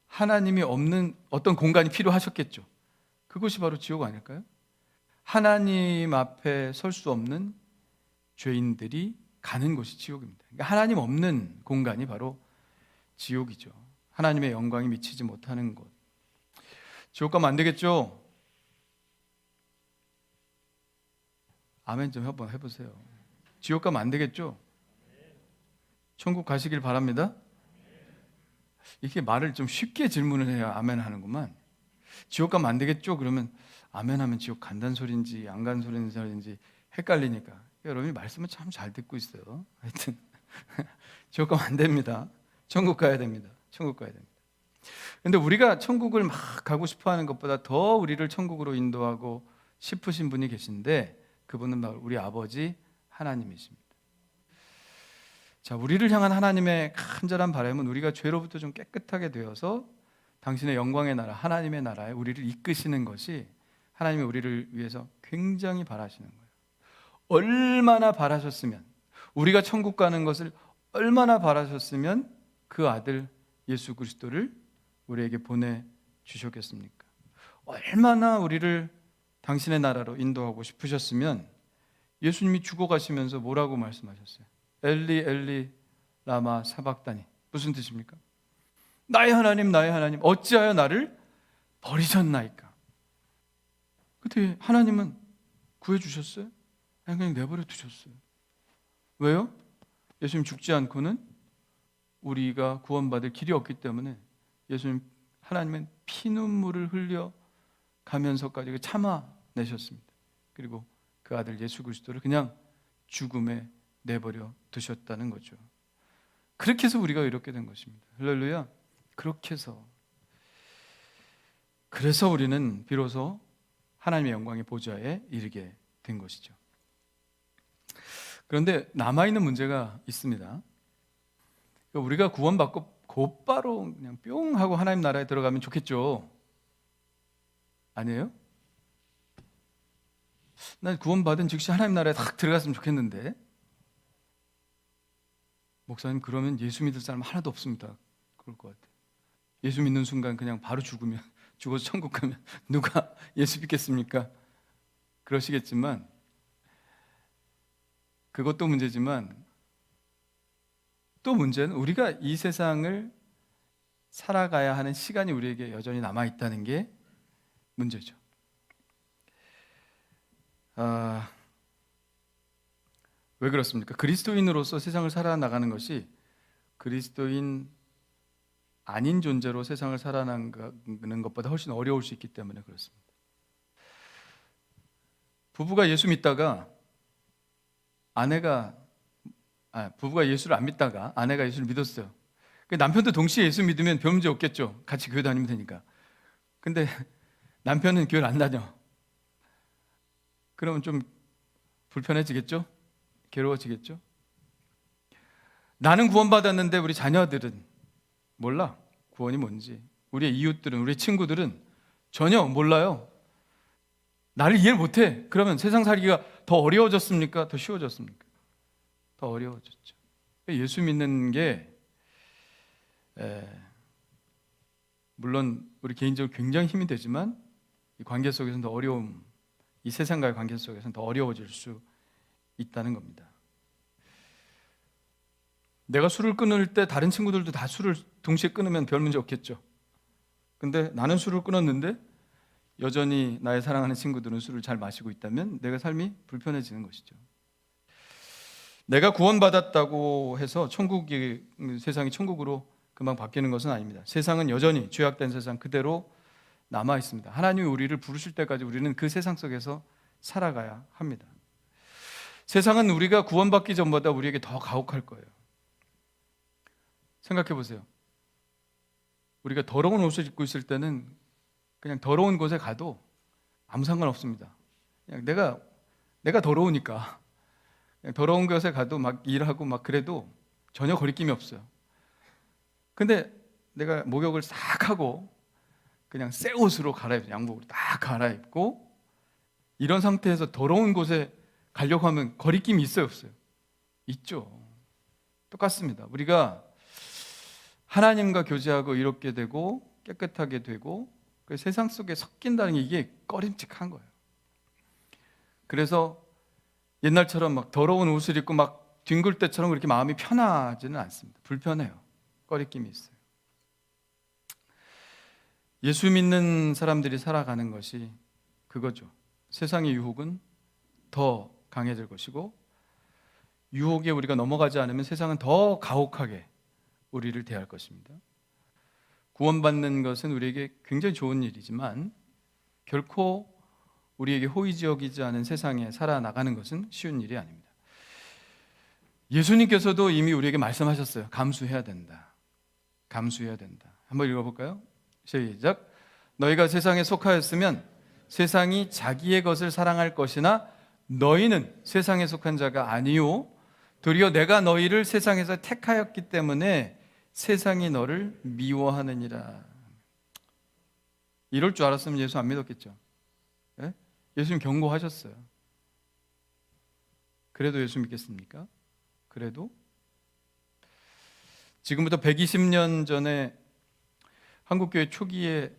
하나님이 없는 어떤 공간이 필요하셨겠죠. 그것이 바로 지옥 아닐까요? 하나님 앞에 설 수 없는 죄인들이 가는 곳이 지옥입니다. 그러니까 하나님 없는 공간이 바로 지옥이죠. 하나님의 영광이 미치지 못하는 곳. 지옥 가면 안 되겠죠? 아멘 좀 한번 해보세요. 지옥 가면 안 되겠죠? 천국 가시길 바랍니다. 이렇게 말을 좀 쉽게 질문을 해야 아멘 하는구만. 지옥 가면 안 되겠죠? 그러면 아멘 하면 지옥 간다는 소리인지 안 가는 소리인지 헷갈리니까. 여러분이 말씀을 참 잘 듣고 있어요. 하여튼 지옥 가면 안 됩니다. 천국 가야 됩니다. 천국 가야 됩니다. 근데 우리가 천국을 막 가고 싶어 하는 것보다 더 우리를 천국으로 인도하고 싶으신 분이 계신데 그분은 바로 우리 아버지 하나님이십니다. 자, 우리를 향한 하나님의 간절한 바람은 우리가 죄로부터 좀 깨끗하게 되어서 당신의 영광의 나라, 하나님의 나라에 우리를 이끄시는 것이 하나님이 우리를 위해서 굉장히 바라시는 거예요. 얼마나 바라셨으면, 우리가 천국 가는 것을 얼마나 바라셨으면 그 아들 예수 그리스도를 우리에게 보내주셨겠습니까? 얼마나 우리를 당신의 나라로 인도하고 싶으셨으면 예수님이 죽어가시면서 뭐라고 말씀하셨어요? 엘리 엘리 라마 사박다니. 무슨 뜻입니까? 나의 하나님 어찌하여 나를 버리셨나이까? 그때 하나님은 구해주셨어요? 아니, 그냥 내버려 두셨어요. 왜요? 예수님 죽지 않고는 우리가 구원받을 길이 없기 때문에 하나님은 피눈물을 흘려 가면서까지 참아내셨습니다. 그리고 그 아들 예수 그리스도를 그냥 죽음에 내버려 두셨다는 거죠. 그렇게 해서 우리가 이렇게 된 것입니다. 할렐루야. 그렇게 해서, 그래서 우리는 비로소 하나님의 영광의 보좌에 이르게 된 것이죠. 그런데 남아있는 문제가 있습니다. 우리가 구원받고 곧바로 그냥 뿅 하고 하나님 나라에 들어가면 좋겠죠. 아니에요? 난 구원받은 즉시 하나님 나라에 딱 들어갔으면 좋겠는데, 목사님 그러면 예수 믿을 사람 하나도 없습니다. 그럴 것 같아요. 예수 믿는 순간 그냥 바로 죽어서 천국 가면 누가 예수 믿겠습니까? 그러시겠지만, 그것도 문제지만 또 문제는 우리가 이 세상을 살아가야 하는 시간이 우리에게 여전히 남아있다는 게 문제죠. 왜 그렇습니까? 그리스도인으로서 세상을 살아나가는 것이 그리스도인 아닌 존재로 세상을 살아나가는 것보다 훨씬 어려울 수 있기 때문에 그렇습니다. 부부가 예수 믿다가 부부가 예수를 안 믿다가 아내가 예수를 믿었어요. 남편도 동시에 예수 믿으면 별 문제 없겠죠. 같이 교회 다니면 되니까. 근데 남편은 교회를 안 다녀. 그러면 좀 불편해지겠죠? 괴로워지겠죠? 나는 구원받았는데 우리 자녀들은 몰라. 구원이 뭔지. 우리의 이웃들은, 우리의 친구들은 전혀 몰라요. 나를 이해를 못해. 그러면 세상 살기가 더 어려워졌습니까? 더 쉬워졌습니까? 더 어려워졌죠. 예수 믿는 게 물론 우리 개인적으로 굉장히 힘이 되지만 이 관계 속에서는 더 어려움, 이 세상과의 관계 속에서는 더 어려워질 수 있다는 겁니다. 내가 술을 끊을 때 다른 친구들도 다 술을 동시에 끊으면 별 문제 없겠죠. 근데 나는 술을 끊었는데 여전히 나의 사랑하는 친구들은 술을 잘 마시고 있다면 내가 삶이 불편해지는 것이죠. 내가 구원받았다고 해서 세상이 천국으로 금방 바뀌는 것은 아닙니다. 세상은 여전히 죄악된 세상 그대로 남아 있습니다. 하나님이 우리를 부르실 때까지 우리는 그 세상 속에서 살아가야 합니다. 세상은 우리가 구원받기 전보다 우리에게 더 가혹할 거예요. 생각해 보세요. 우리가 더러운 옷을 입고 있을 때는 그냥 더러운 곳에 가도 아무 상관없습니다. 그냥 내가 더러우니까 그냥 더러운 곳에 가도 막 일하고 막 그래도 전혀 거리낌이 없어요. 근데 내가 목욕을 싹 하고 그냥 새 옷으로 갈아입고 양복으로 딱 갈아입고 이런 상태에서 더러운 곳에 가려고 하면 거리낌이 있어요, 없어요? 있죠. 똑같습니다. 우리가 하나님과 교제하고 이롭게 되고 깨끗하게 되고 그 세상 속에 섞인다는 게 이게 꺼림칙한 거예요. 그래서 옛날처럼 막 더러운 옷을 입고 막 뒹굴 때처럼 그렇게 마음이 편하지는 않습니다. 불편해요. 꺼리낌이 있어요. 예수 믿는 사람들이 살아가는 것이 그거죠. 세상의 유혹은 더 강해질 것이고 유혹에 우리가 넘어가지 않으면 세상은 더 가혹하게 우리를 대할 것입니다. 구원받는 것은 우리에게 굉장히 좋은 일이지만 결코 우리에게 호의적이지 않은 세상에 살아나가는 것은 쉬운 일이 아닙니다. 예수님께서도 이미 우리에게 말씀하셨어요. 감수해야 된다. 감수해야 된다. 한번 읽어볼까요? 시작. 너희가 세상에 속하였으면 세상이 자기의 것을 사랑할 것이나 너희는 세상에 속한 자가 아니요 도리어 내가 너희를 세상에서 택하였기 때문에 세상이 너를 미워하느니라. 이럴 줄 알았으면 예수 안 믿었겠죠. 예? 예수님 경고하셨어요. 그래도 예수 믿겠습니까? 그래도 지금부터 120년 전에 한국교회 초기에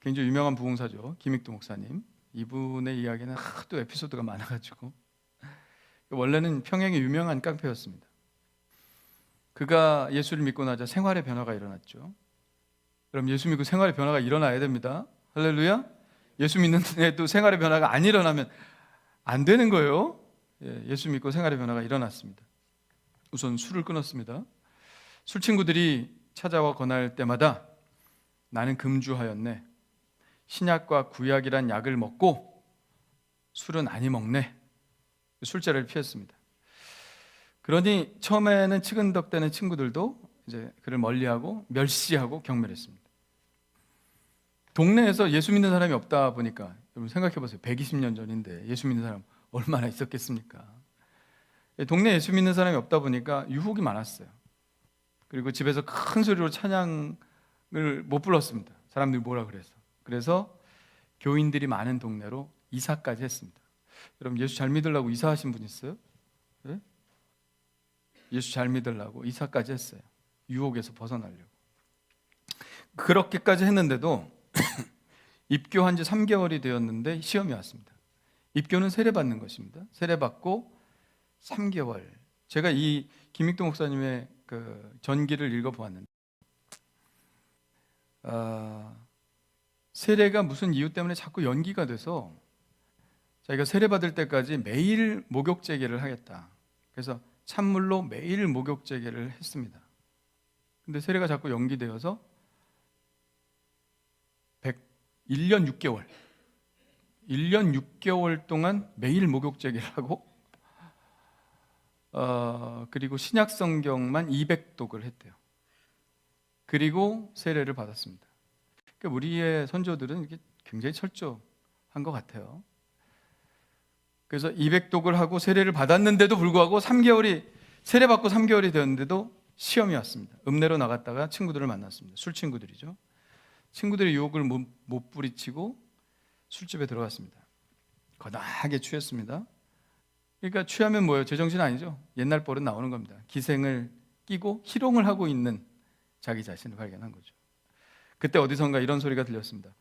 굉장히 유명한 부흥사죠. 김익두 목사님. 이분의 이야기는 하도 에피소드가 많아가지고 원래는 평양의 유명한 깡패였습니다. 그가 예수를 믿고 나자 생활의 변화가 일어났죠. 그럼 예수 믿고 생활의 변화가 일어나야 됩니다. 할렐루야. 예수 믿는 애도 생활의 변화가 안 일어나면 안 되는 거예요. 예수 믿고 생활의 변화가 일어났습니다. 우선 술을 끊었습니다. 술 친구들이 찾아와 권할 때마다 나는 금주하였네. 신약과 구약이란 약을 먹고 술은 아니 먹네. 술자리를 피했습니다. 그러니 처음에는 치근덕대는 친구들도 이제 그를 멀리하고 멸시하고 경멸했습니다. 동네에서 예수 믿는 사람이 없다 보니까 여러분 생각해 보세요. 120년 전인데 예수 믿는 사람 얼마나 있었겠습니까? 동네에 예수 믿는 사람이 없다 보니까 유혹이 많았어요. 그리고 집에서 큰 소리로 찬양을 못 불렀습니다. 사람들이 뭐라 그래서 교인들이 많은 동네로 이사까지 했습니다. 여러분 예수 잘 믿으려고 이사하신 분 있어요? 네? 예수 잘 믿으려고 이사까지 했어요. 유혹에서 벗어나려고. 그렇게까지 했는데도 입교한 지 3개월이 되었는데 시험이 왔습니다. 입교는 세례받는 것입니다. 세례받고 3개월. 제가 이 김익도 목사님의 그 전기를 읽어보았는데 세례가 무슨 이유 때문에 자꾸 연기가 돼서 자기가 세례받을 때까지 매일 목욕제계를 하겠다. 그래서 찬물로 매일 목욕제계를 했습니다. 근데 세례가 자꾸 연기되어서 1년 6개월 1년 6개월 동안 매일 목욕제계를 하고 그리고 신약 성경만 200독을 했대요. 그리고 세례를 받았습니다. 그러니까 우리의 선조들은 이게 굉장히 철저한 것 같아요. 그래서 200독을 하고 세례를 받았는데도 불구하고 세례받고 3개월이 되었는데도 시험이 왔습니다. 읍내로 나갔다가 친구들을 만났습니다. 술 친구들이죠. 친구들의 유혹을 못 뿌리치고 술집에 들어갔습니다. 거나하게 취했습니다. 그러니까 취하면 뭐예요? 제정신 아니죠? 옛날 버릇 나오는 겁니다. 기생을 끼고 희롱을 하고 있는 자기 자신을 발견한 거죠. 그때 어디선가 이런 소리가 들렸습니다.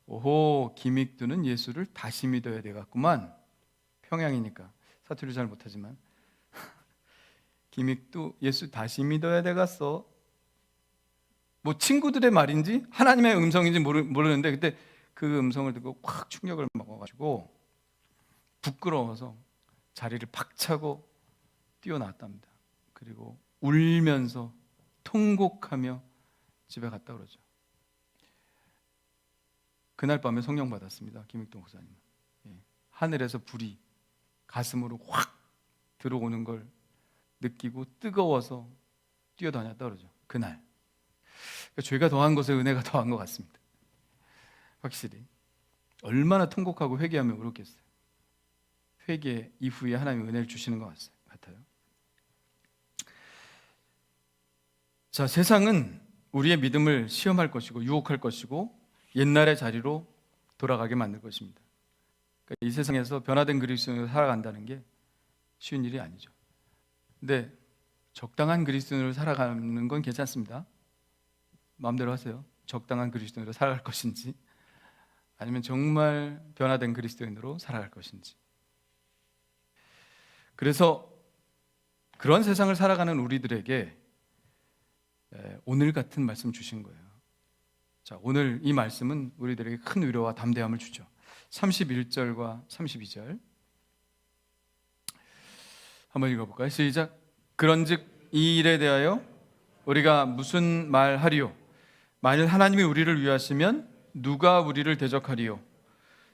오호, 김익두는 예수를 다시 믿어야 되겠구만. 평양이니까 사투리 잘 못하지만 김익두 예수 다시 믿어야 되겠어. 뭐 친구들의 말인지 하나님의 음성인지 모르는데 그때 그 음성을 듣고 확 충격을 먹어가지고 부끄러워서 자리를 박차고 뛰어나왔답니다. 그리고 울면서 통곡하며 집에 갔다 그러죠. 그날 밤에 성령 받았습니다. 김익동 목사님은. 하늘에서 불이 가슴으로 확 들어오는 걸 느끼고 뜨거워서 뛰어다녔다 그러죠. 그날. 그러니까 죄가 더한 것에 은혜가 더한 것 같습니다. 확실히. 얼마나 통곡하고 회개하며 울었겠어요. 회개 이후에 하나님의 은혜를 주시는 것 같아요. 자, 세상은 우리의 믿음을 시험할 것이고 유혹할 것이고 옛날의 자리로 돌아가게 만들 것입니다. 그러니까 이 세상에서 변화된 그리스도인으로 살아간다는 게 쉬운 일이 아니죠. 근데 적당한 그리스도인으로 살아가는 건 괜찮습니다. 마음대로 하세요. 적당한 그리스도인으로 살아갈 것인지 아니면 정말 변화된 그리스도인으로 살아갈 것인지. 그래서 그런 세상을 살아가는 우리들에게 오늘 같은 말씀 주신 거예요. 자, 오늘 이 말씀은 우리들에게 큰 위로와 담대함을 주죠. 31절과 32절 한번 읽어볼까요? 시작. 그런즉 이 일에 대하여 우리가 무슨 말하리요? 만일 하나님이 우리를 위하시면 누가 우리를 대적하리요?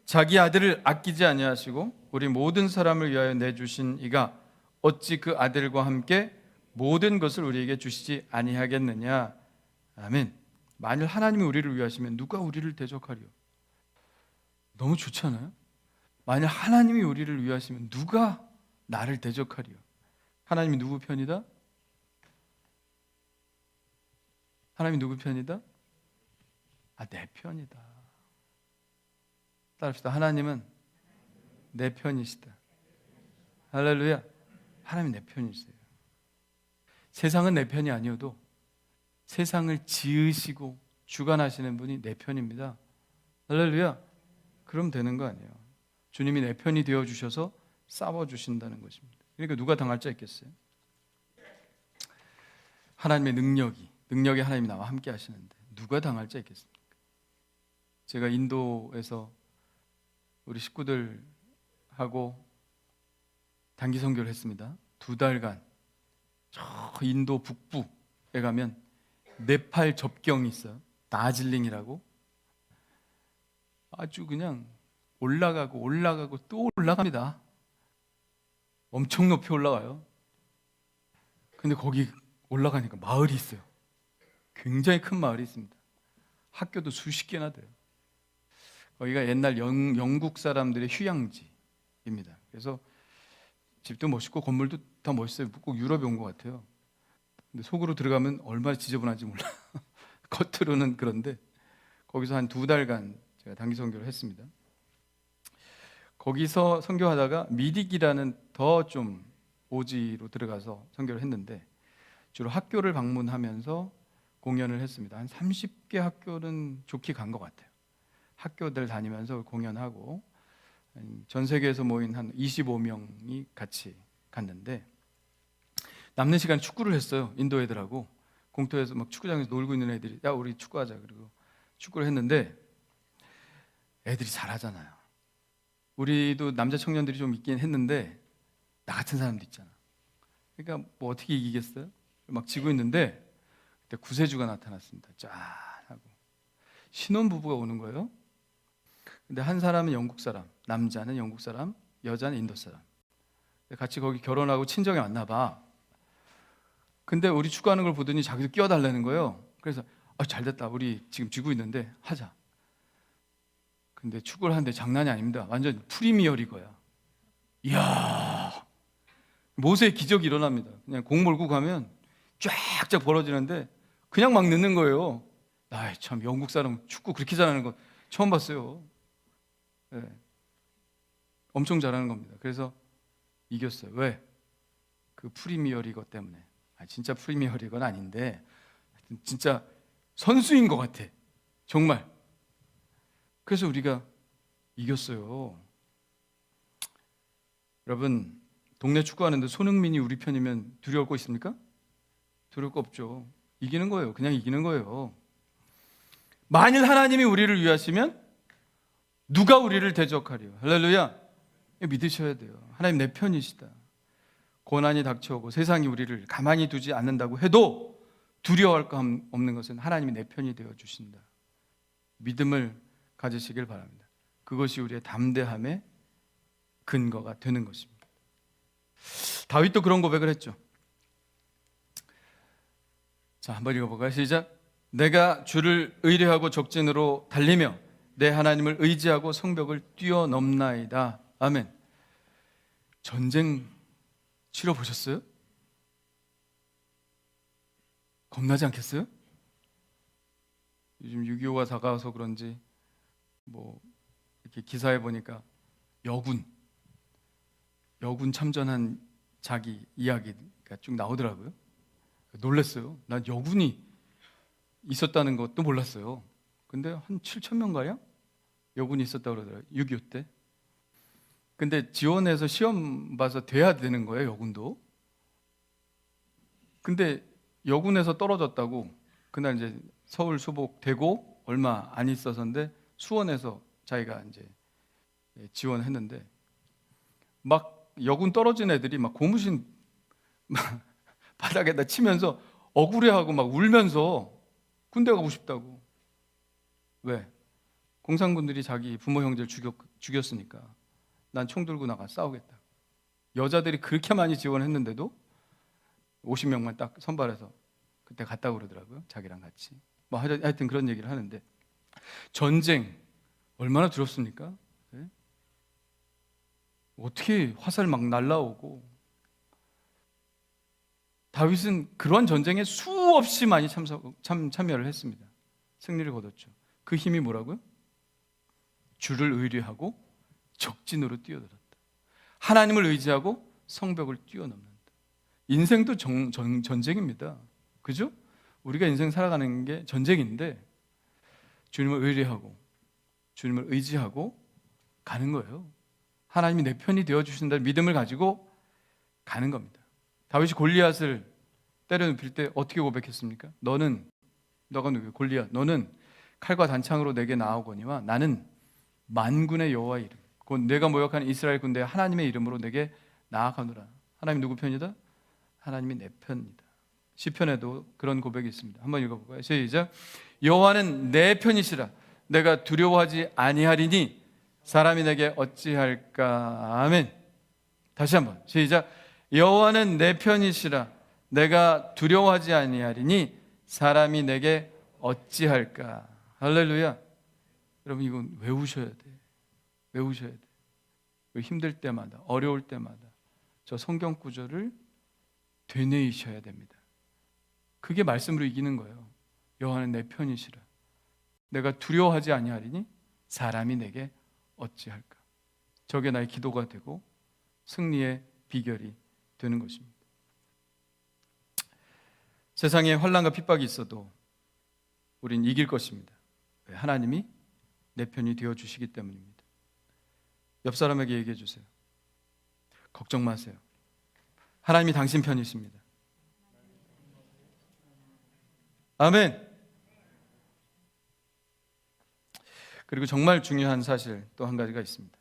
자기 아들을 아끼지 아니하시고 우리 모든 사람을 위하여 내주신 이가 어찌 그 아들과 함께 모든 것을 우리에게 주시지 아니하겠느냐? 아멘. 만일 하나님이 우리를 위하시면 누가 우리를 대적하리요? 너무 좋잖아요. 만일 하나님이 우리를 위하시면 누가 나를 대적하리요? 하나님이 누구 편이다? 하나님이 누구 편이다? 내 편이다. 따라합시다. 하나님은 내 편이시다. 할렐루야. 하나님이 내 편이세요. 세상은 내 편이 아니어도 세상을 지으시고 주관하시는 분이 내 편입니다. 할렐루야. 그럼 되는 거 아니에요. 주님이 내 편이 되어주셔서 싸워주신다는 것입니다. 그러니까 누가 당할 자 있겠어요? 하나님의 능력이 하나님이 나와 함께 하시는데 누가 당할 자 있겠습니까? 제가 인도에서 우리 식구들하고 단기 선교를 했습니다. 2달간 저 인도 북부에 가면 네팔 접경이 있어요. 다질링이라고. 아주 그냥 올라가고 또 올라갑니다. 엄청 높이 올라가요. 근데 거기 올라가니까 마을이 있어요. 굉장히 큰 마을이 있습니다. 학교도 수십 개나 돼요. 거기가 옛날 영국 사람들의 휴양지입니다. 그래서 집도 멋있고 건물도 더 멋있어요. 꼭 유럽에 온 것 같아요. 근데 속으로 들어가면 얼마나 지저분한지 몰라. 겉으로는 그런데 거기서 한 2달간 제가 단기 선교를 했습니다. 거기서 선교하다가 미딕이라는 더 좀 오지로 들어가서 선교를 했는데 주로 학교를 방문하면서 공연을 했습니다. 한 30개 학교는 좋게 간 것 같아요. 학교들 다니면서 공연하고 전 세계에서 모인 한 25명이 같이 갔는데 남는 시간 축구를 했어요. 인도 애들하고 공터에서 막 축구장에서 놀고 있는 애들이 야 우리 축구하자 그리고 축구를 했는데 애들이 잘하잖아요. 우리도 남자 청년들이 좀 있긴 했는데 나 같은 사람도 있잖아. 그러니까 뭐 어떻게 이기겠어요? 막 지고 있는데 그때 구세주가 나타났습니다. 짠 하고 신혼부부가 오는 거예요. 근데 한 사람은 영국 사람, 남자는 영국 사람, 여자는 인도 사람. 같이 거기 결혼하고 친정에 왔나 봐. 근데 우리 축구하는 걸 보더니 자기도 끼워달라는 거예요. 그래서 잘 됐다. 우리 지금 지고 있는데 하자. 근데 축구를 하는데 장난이 아닙니다. 완전 프리미어 리거야. 이야, 모세의 기적이 일어납니다. 그냥 공 몰고 가면 쫙쫙 벌어지는데 그냥 막 넣는 거예요. 참 영국 사람 축구 그렇게 잘하는 거 처음 봤어요. 네. 엄청 잘하는 겁니다. 그래서 이겼어요. 왜? 그 프리미어 리거 때문에. 진짜 프리미어 리거는 아닌데 진짜 선수인 것 같아. 정말. 그래서 우리가 이겼어요. 여러분, 동네 축구하는데 손흥민이 우리 편이면 두려울 거 있습니까? 두려울 거 없죠. 이기는 거예요. 그냥 이기는 거예요. 만일 하나님이 우리를 위하시면 누가 우리를 대적하리요? 할렐루야. 믿으셔야 돼요. 하나님 내 편이시다. 고난이 닥쳐오고 세상이 우리를 가만히 두지 않는다고 해도 두려워할 거 없는 것은 하나님이 내 편이 되어 주신다. 믿음을 가지시길 바랍니다. 그것이 우리의 담대함의 근거가 되는 것입니다. 다윗도 그런 고백을 했죠. 자, 한번 읽어볼까요? 시작. 내가 주를 의뢰하고 적진으로 달리며 내 하나님을 의지하고 성벽을 뛰어넘나이다. 아멘. 전쟁 치러보셨어요? 겁나지 않겠어요? 요즘 6.25가 다가와서 그런지 뭐 이렇게 기사에 보니까 여군 참전한 자기 이야기가 쭉 나오더라고요. 놀랐어요. 난 여군이 있었다는 것도 몰랐어요. 근데 한 7,000명가량 여군이 있었다고 그러더라고요. 6.25 때. 근데 지원해서 시험 봐서 돼야 되는 거예요, 여군도. 근데 여군에서 떨어졌다고 그날 이제 서울 수복되고 얼마 안 있어서인데 수원에서 자기가 이제 지원했는데 막 여군 떨어진 애들이 막 고무신 막 바닥에다 치면서 억울해하고 막 울면서 군대 가고 싶다고. 왜? 공산군들이 자기 부모 형제를 죽였으니까 난 총 들고 나가 싸우겠다. 여자들이 그렇게 많이 지원했는데도 50명만 딱 선발해서 그때 갔다고 그러더라고요. 자기랑 같이. 뭐 하여튼 그런 얘기를 하는데 전쟁 얼마나 두렵습니까? 네? 어떻게 화살 막 날라오고 다윗은 그런 전쟁에 수없이 많이 참여를 했습니다. 승리를 거뒀죠. 그 힘이 뭐라고요? 주를 의뢰하고 적진으로 뛰어들었다. 하나님을 의지하고 성벽을 뛰어넘는다. 인생도 전쟁입니다. 그죠? 우리가 인생 살아가는 게 전쟁인데 주님을 의뢰하고 주님을 의지하고 가는 거예요. 하나님이 내 편이 되어주신다는 믿음을 가지고 가는 겁니다. 다윗이 골리앗을 때려눕힐 때 어떻게 고백했습니까? 너가 누구야? 골리앗, 너는 칼과 단창으로 내게 나아오거니와 나는 만군의 여호와의 이름, 곧 내가 모욕하는 이스라엘 군대의 하나님의 이름으로 내게 나아가노라. 하나님 누구 편이다? 하나님이 내 편이다. 시편에도 그런 고백이 있습니다. 한번 읽어볼까요? 시작. 여호와는 내 편이시라. 내가 두려워하지 아니하리니 사람이 내게 어찌할까. 아멘. 다시 한번 시작. 여호와는 내 편이시라. 내가 두려워하지 아니하리니 사람이 내게 어찌할까. 할렐루야. 여러분 이건 외우셔야 돼. 외우셔야 돼. 힘들 때마다 어려울 때마다 저 성경 구절을 되뇌이셔야 됩니다. 그게 말씀으로 이기는 거예요. 여호와는 내 편이시라. 내가 두려워하지 아니하리니 사람이 내게 어찌할까. 저게 나의 기도가 되고 승리의 비결이 되는 것입니다. 세상에 환난과 핍박이 있어도 우린 이길 것입니다. 왜? 하나님이 내 편이 되어주시기 때문입니다. 옆 사람에게 얘기해 주세요. 걱정 마세요. 하나님이 당신 편이십니다. 아멘. 그리고 정말 중요한 사실 또 한 가지가 있습니다.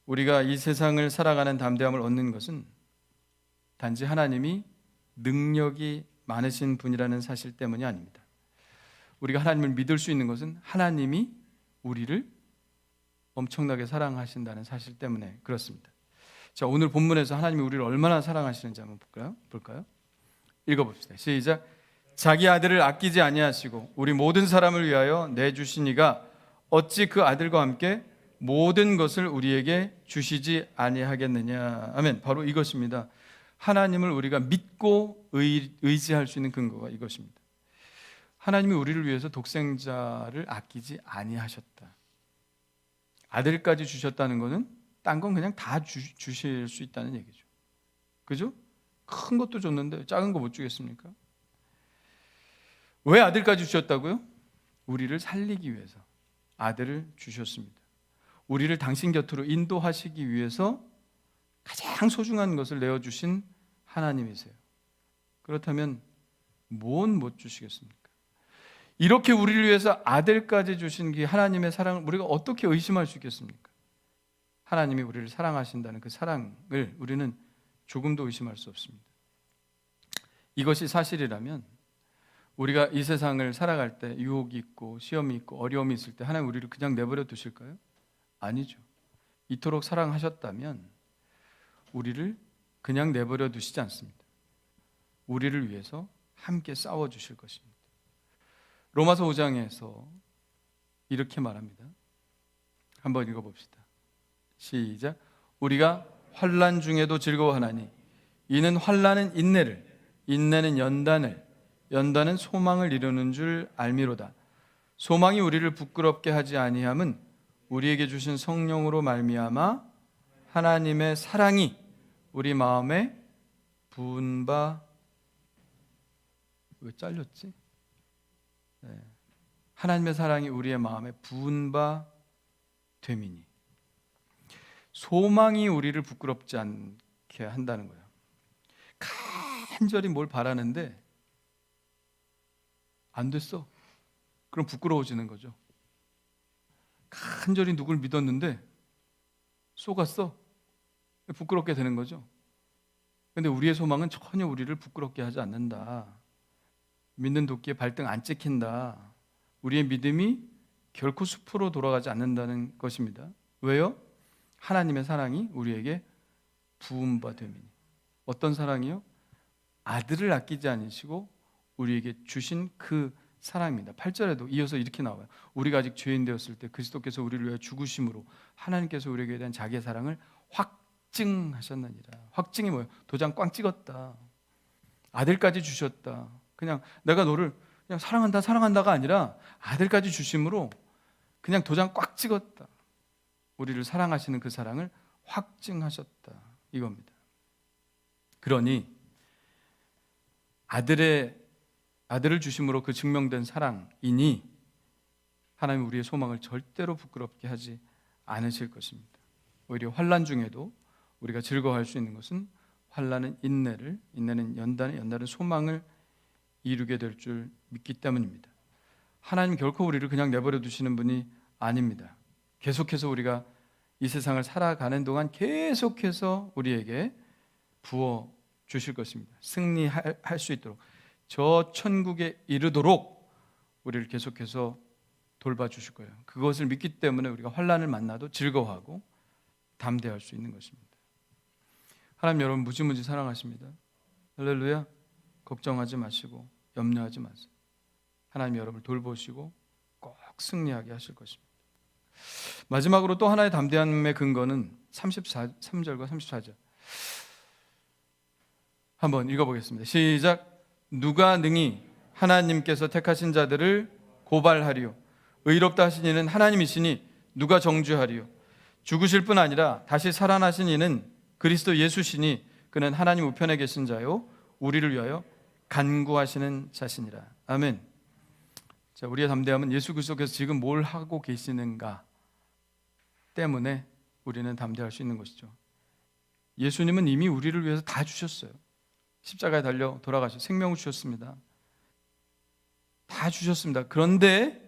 우리가 이 세상을 살아가는 담대함을 얻는 것은 단지 하나님이 능력이 많으신 분이라는 사실 때문이 아닙니다. 우리가 하나님을 믿을 수 있는 것은 하나님이 우리를 엄청나게 사랑하신다는 사실 때문에 그렇습니다. 자, 오늘 본문에서 하나님이 우리를 얼마나 사랑하시는지 한번 볼까요? 읽어봅시다. 시작. 자기 아들을 아끼지 아니하시고 우리 모든 사람을 위하여 내주신 이가 어찌 그 아들과 함께 모든 것을 우리에게 주시지 아니하겠느냐. 아멘. 바로 이것입니다. 하나님을 우리가 믿고 의지할 수 있는 근거가 이것입니다. 하나님이 우리를 위해서 독생자를 아끼지 아니하셨다. 아들까지 주셨다는 것은 딴 건 그냥 다 주실 수 있다는 얘기죠. 그죠? 큰 것도 줬는데 작은 거 못 주겠습니까? 왜 아들까지 주셨다고요? 우리를 살리기 위해서 아들을 주셨습니다. 우리를 당신 곁으로 인도하시기 위해서 가장 소중한 것을 내어주신 하나님이세요. 그렇다면 뭔 못 주시겠습니까? 이렇게 우리를 위해서 아들까지 주신 그 하나님의 사랑을 우리가 어떻게 의심할 수 있겠습니까? 하나님이 우리를 사랑하신다는 그 사랑을 우리는 조금도 의심할 수 없습니다. 이것이 사실이라면 우리가 이 세상을 살아갈 때 유혹이 있고 시험이 있고 어려움이 있을 때 하나님 우리를 그냥 내버려 두실까요? 아니죠. 이토록 사랑하셨다면 우리를 그냥 내버려 두시지 않습니다. 우리를 위해서 함께 싸워 주실 것입니다. 로마서 5장에서 이렇게 말합니다. 한번 읽어봅시다. 시작. 우리가 환난 중에도 즐거워하나니 이는 환난은 인내를, 인내는 연단을, 연단은 소망을 이루는 줄 알미로다. 소망이 우리를 부끄럽게 하지 아니함은 우리에게 주신 성령으로 말미암아 하나님의 사랑이 우리 마음에 부은 바. 왜 잘렸지? 네. 하나님의 사랑이 우리의 마음에 부은 바 됨이니. 소망이 우리를 부끄럽지 않게 한다는 거예요. 간절히 뭘 바라는데 안 됐어. 그럼 부끄러워지는 거죠. 간절히 누굴 믿었는데 속았어. 부끄럽게 되는 거죠. 그런데 우리의 소망은 전혀 우리를 부끄럽게 하지 않는다. 믿는 도끼에 발등 안 찍힌다. 우리의 믿음이 결코 숲으로 돌아가지 않는다는 것입니다. 왜요? 하나님의 사랑이 우리에게 부은 바 됨이니. 어떤 사랑이요? 아들을 아끼지 않으시고 우리에게 주신 그 사랑입니다. 8절에도 이어서 이렇게 나와요. 우리가 아직 죄인 되었을 때 그리스도께서 우리를 위하여 죽으심으로 하나님께서 우리에게 대한 자기의 사랑을 확증하셨느니라. 확증이 뭐예요? 도장 꽝 찍었다. 아들까지 주셨다. 그냥 내가 너를 그냥 사랑한다가 아니라 아들까지 주심으로 그냥 도장 꽉 찍었다. 우리를 사랑하시는 그 사랑을 확증하셨다. 이겁니다. 그러니 아들을 주심으로 그 증명된 사랑이니 하나님 우리의 소망을 절대로 부끄럽게 하지 않으실 것입니다. 오히려 환난 중에도 우리가 즐거워할 수 있는 것은 환난은 인내는 연단은 소망을 이루게 될 줄 믿기 때문입니다. 하나님 결코 우리를 그냥 내버려 두시는 분이 아닙니다. 계속해서 우리가 이 세상을 살아가는 동안 계속해서 우리에게 부어 주실 것입니다. 승리할 수 있도록, 저 천국에 이르도록 우리를 계속해서 돌봐주실 거예요. 그것을 믿기 때문에 우리가 환난을 만나도 즐거워하고 담대할 수 있는 것입니다. 하나님 여러분 무지무지 사랑하십니다. 할렐루야. 걱정하지 마시고 염려하지 마세요. 하나님 여러분을 돌보시고 꼭 승리하게 하실 것입니다. 마지막으로 또 하나의 담대함의 근거는 33절과 34절 한번 읽어보겠습니다. 시작. 누가 능히 하나님께서 택하신 자들을 고발하리요? 의롭다 하신 이는 하나님이시니 누가 정죄하리요? 죽으실 뿐 아니라 다시 살아나신 이는 그리스도 예수시니 그는 하나님 우편에 계신 자요 우리를 위하여 간구하시는 자시니라. 아멘. 자, 우리의 담대함은 예수 그리스도께서 지금 뭘 하고 계시는가 때문에 우리는 담대할 수 있는 것이죠. 예수님은 이미 우리를 위해서 다 주셨어요. 십자가에 달려 돌아가셔 생명을 주셨습니다. 다 주셨습니다. 그런데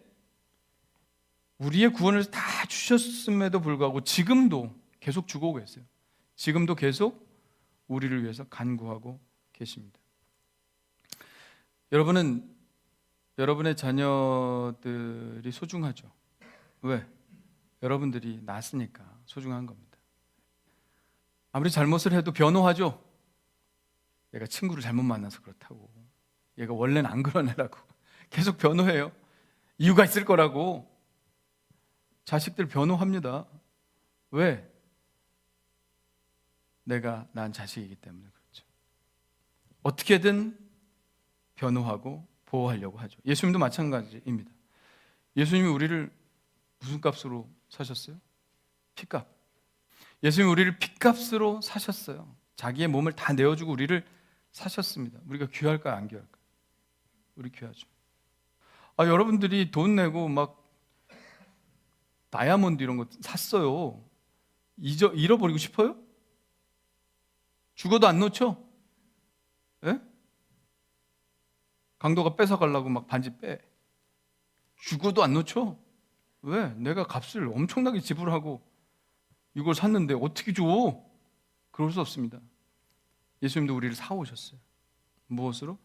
우리의 구원을 다 주셨음에도 불구하고 지금도 계속 주고 계세요. 지금도 계속 우리를 위해서 간구하고 계십니다. 여러분은 여러분의 자녀들이 소중하죠. 왜? 여러분들이 낳았으니까 소중한 겁니다. 아무리 잘못을 해도 변호하죠. 얘가 친구를 잘못 만나서 그렇다고, 얘가 원래는 안 그런 애라고 계속 변호해요. 이유가 있을 거라고. 자식들 변호합니다. 왜? 내가 낳은 자식이기 때문에 그렇죠. 어떻게든 변호하고 보호하려고 하죠. 예수님도 마찬가지입니다. 예수님이 우리를 무슨 값으로 사셨어요? 피값. 예수님이 우리를 피값으로 사셨어요. 자기의 몸을 다 내어주고 우리를 사셨습니다. 우리가 귀할까요? 안 귀할까요? 우리 귀하죠. 여러분들이 돈 내고 막 다이아몬드 이런 거 샀어요. 잃어버리고 싶어요? 죽어도 안 놓죠? 예? 강도가 뺏어가려고 막 반지 빼. 죽어도 안 놓죠? 왜? 내가 값을 엄청나게 지불하고 이걸 샀는데 어떻게 줘? 그럴 수 없습니다. 예수님도 우리를 사오셨어요. 무엇으로?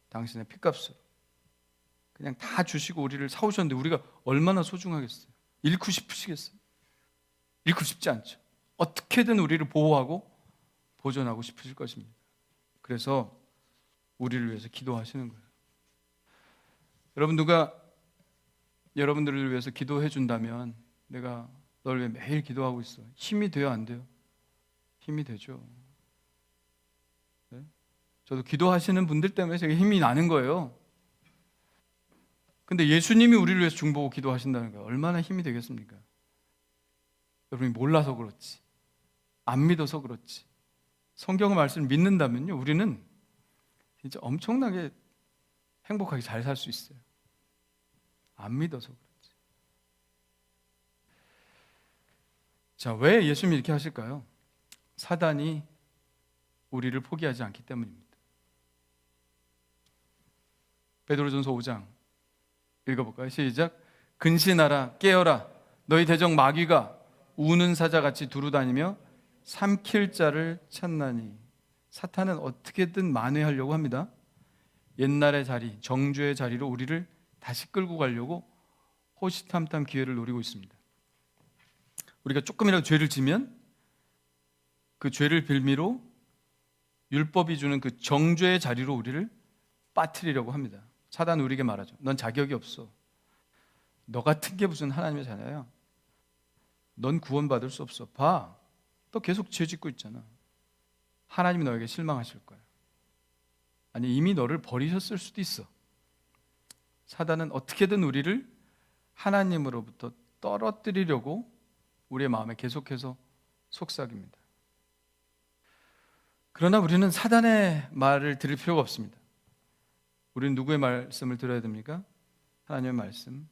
당신의 피값으로. 그냥 다 주시고 우리를 사오셨는데 우리가 얼마나 소중하겠어요? 잃고 싶으시겠어요? 잃고 싶지 않죠. 어떻게든 우리를 보호하고 보존하고 싶으실 것입니다. 그래서 우리를 위해서 기도하시는 거예요. 여러분, 누가 여러분들을 위해서 기도해 준다면 내가 널 위해 매일 기도하고 있어. 힘이 돼요, 안 돼요? 힘이 되죠. 네? 저도 기도하시는 분들 때문에 제가 힘이 나는 거예요. 근데 예수님이 우리를 위해서 중보고 기도하신다는 거예요. 얼마나 힘이 되겠습니까? 여러분이 몰라서 그렇지, 안 믿어서 그렇지, 성경의 말씀을 믿는다면요, 우리는 진짜 엄청나게 행복하게 잘 살 수 있어요. 안 믿어서 그렇지. 자, 왜 예수님이 이렇게 하실까요? 사단이 우리를 포기하지 않기 때문입니다. 베드로전서 5장 읽어볼까요? 시작. 근신하라, 깨어라. 너희 대적 마귀가 우는 사자같이 두루다니며 삼킬 자를 찾나니. 사탄은 어떻게든 만회하려고 합니다. 옛날의 자리, 정죄의 자리로 우리를 다시 끌고 가려고 호시탐탐 기회를 노리고 있습니다. 우리가 조금이라도 죄를 지면 그 죄를 빌미로 율법이 주는 그 정죄의 자리로 우리를 빠뜨리려고 합니다. 사단은 우리에게 말하죠. 넌 자격이 없어. 너 같은 게 무슨 하나님의 자녀야. 넌 구원받을 수 없어. 봐, 너 계속 죄 짓고 있잖아. 하나님이 너에게 실망하실 거야. 아니 이미 너를 버리셨을 수도 있어. 사단은 어떻게든 우리를 하나님으로부터 떨어뜨리려고 우리의 마음에 계속해서 속삭입니다. 그러나 우리는 사단의 말을 들을 필요가 없습니다. 우리는 누구의 말씀을 들어야 됩니까? 하나님의 말씀,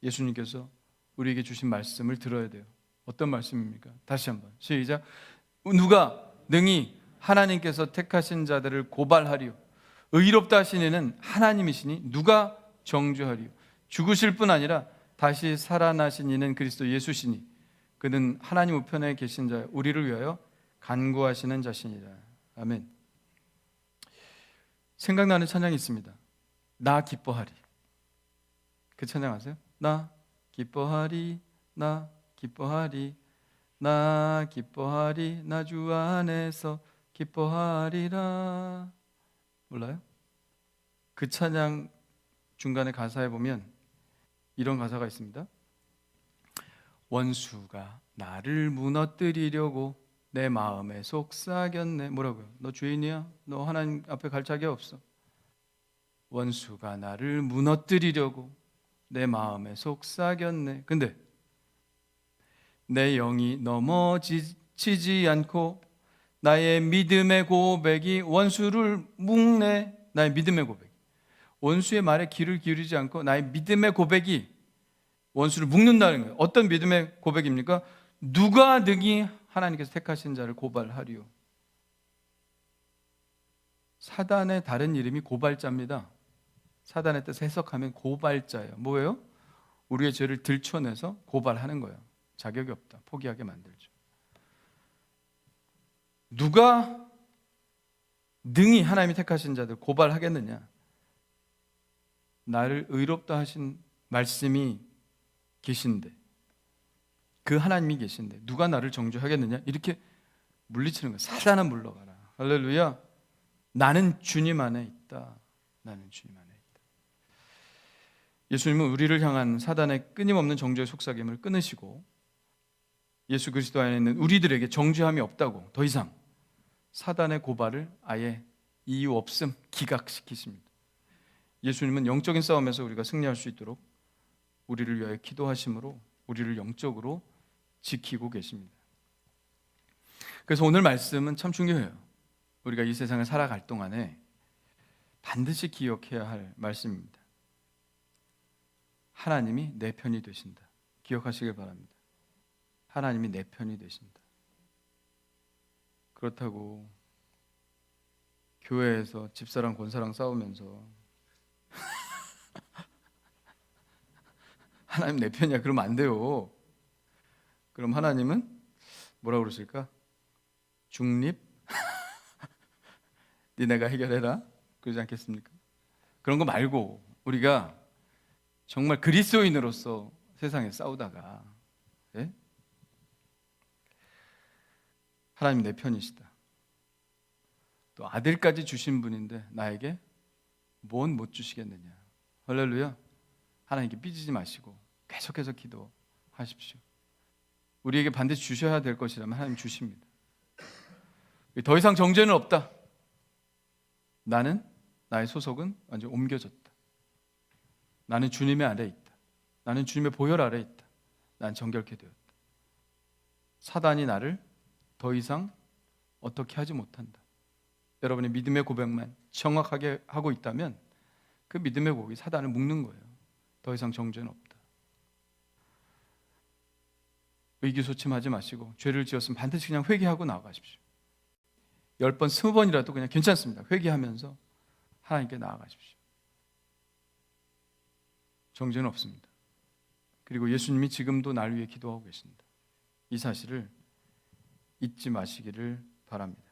예수님께서 우리에게 주신 말씀을 들어야 돼요. 어떤 말씀입니까? 다시 한번 시작. 누가 능히 하나님께서 택하신 자들을 고발하리요? 의롭다 하신 이는 하나님이시니 누가 정죄하리요? 죽으실 뿐 아니라 다시 살아나신 이는 그리스도 예수시니 그는 하나님 우편에 계신 자 우리를 위하여 간구하시는 자신이라. 아멘. 생각나는 찬양이 있습니다. 나 기뻐하리. 그 찬양 아세요? 나 기뻐하리, 나 기뻐하리, 나 기뻐하리, 나 주 안에서 기뻐하리라. 몰라요? 그 찬양 중간에 가사에 보면 이런 가사가 있습니다. 원수가 나를 무너뜨리려고 내 마음에 속삭였네. 뭐라고요? 너 죄인이야? 너 하나님 앞에 갈 자격 없어. 원수가 나를 무너뜨리려고 내 마음에 속삭였네. 근데 내 영이 넘어지지 않고 나의 믿음의 고백이 원수를 묶네. 나의 믿음의 고백. 원수의 말에 귀를 기울이지 않고 나의 믿음의 고백이 원수를 묶는다는 거예요. 어떤 믿음의 고백입니까? 누가 능히 하나님께서 택하신 자를 고발하리요? 사단의 다른 이름이 고발자입니다. 사단의 뜻을 해석하면 고발자예요. 뭐예요? 우리의 죄를 들춰내서 고발하는 거예요. 자격이 없다. 포기하게 만들죠. 누가 능히 하나님이 택하신 자들 고발하겠느냐? 나를 의롭다 하신 말씀이 계신데, 그 하나님이 계신데 누가 나를 정죄하겠느냐? 이렇게 물리치는 거예요. 사단아 물러가라. 할렐루야. 나는 주님 안에 있다. 나는 주님 안에 있다. 예수님은 우리를 향한 사단의 끊임없는 정죄의 속삭임을 끊으시고 예수 그리스도 안에 있는 우리들에게 정죄함이 없다고 더 이상 사단의 고발을 아예 이유 없음 기각시키십니다. 예수님은 영적인 싸움에서 우리가 승리할 수 있도록 우리를 위하여 기도하심으로 우리를 영적으로 지키고 계십니다. 그래서 오늘 말씀은 참 중요해요. 우리가 이 세상을 살아갈 동안에 반드시 기억해야 할 말씀입니다. 하나님이 내 편이 되신다. 기억하시길 바랍니다. 하나님이 내 편이 되신다. 그렇다고 교회에서 집사랑 권사랑 싸우면서 하나님 내 편이야 그러면 안 돼요. 그럼 하나님은 뭐라고 그러실까? 중립? 니네가 해결해라? 그러지 않겠습니까? 그런 거 말고 우리가 정말 그리스도인으로서 세상에 싸우다가 예? 하나님 내 편이시다. 또 아들까지 주신 분인데 나에게 뭔 못 주시겠느냐. 할렐루야. 하나님께 삐지지 마시고 계속해서 기도하십시오. 우리에게 반드시 주셔야 될 것이라면 하나님 주십니다. 더 이상 정죄는 없다. 나는 나의 소속은 완전 옮겨졌다. 나는 주님의 아래에 있다. 나는 주님의 보혈 아래에 있다. 난 정결케 되었다. 사단이 나를 더 이상 어떻게 하지 못한다. 여러분의 믿음의 고백만 정확하게 하고 있다면 그 믿음의 고백이 사단을 묶는 거예요. 더 이상 정죄는 없다. 의기소침하지 마시고 죄를 지었으면 반드시 그냥 회개하고 나아가십시오. 10번, 20번이라도 그냥 괜찮습니다. 회개하면서 하나님께 나아가십시오. 정죄는 없습니다. 그리고 예수님이 지금도 날 위해 기도하고 계신다. 이 사실을 잊지 마시기를 바랍니다.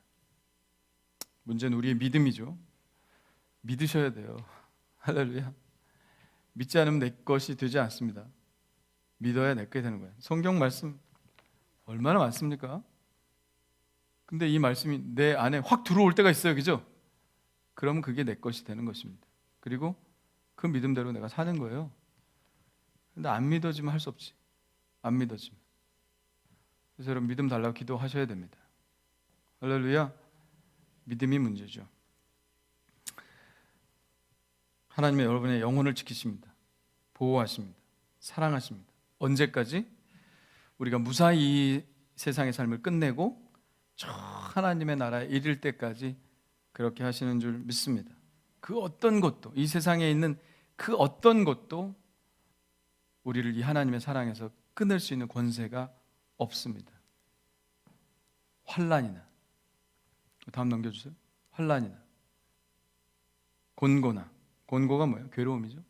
문제는 우리의 믿음이죠. 믿으셔야 돼요. 할렐루야. 믿지 않으면 내 것이 되지 않습니다. 믿어야 내 것이 되는 거예요. 성경 말씀 얼마나 많습니까? 근데 이 말씀이 내 안에 확 들어올 때가 있어요. 그죠? 그러면 그게 내 것이 되는 것입니다. 그리고 그 믿음대로 내가 사는 거예요. 근데 안 믿어지면 할 수 없지. 안 믿어지면. 그래서 여러분 믿음 달라고 기도하셔야 됩니다. 할렐루야. 믿음이 문제죠. 하나님은 여러분의 영혼을 지키십니다. 보호하십니다. 사랑하십니다. 언제까지? 우리가 무사히 이 세상의 삶을 끝내고 저 하나님의 나라에 이를 때까지 그렇게 하시는 줄 믿습니다. 그 어떤 것도, 이 세상에 있는 그 어떤 것도 우리를 이 하나님의 사랑에서 끊을 수 있는 권세가 없습니다. 환난이나, 다음 넘겨주세요. 환난이나, 곤고나, 곤고가 뭐예요? 괴로움이죠.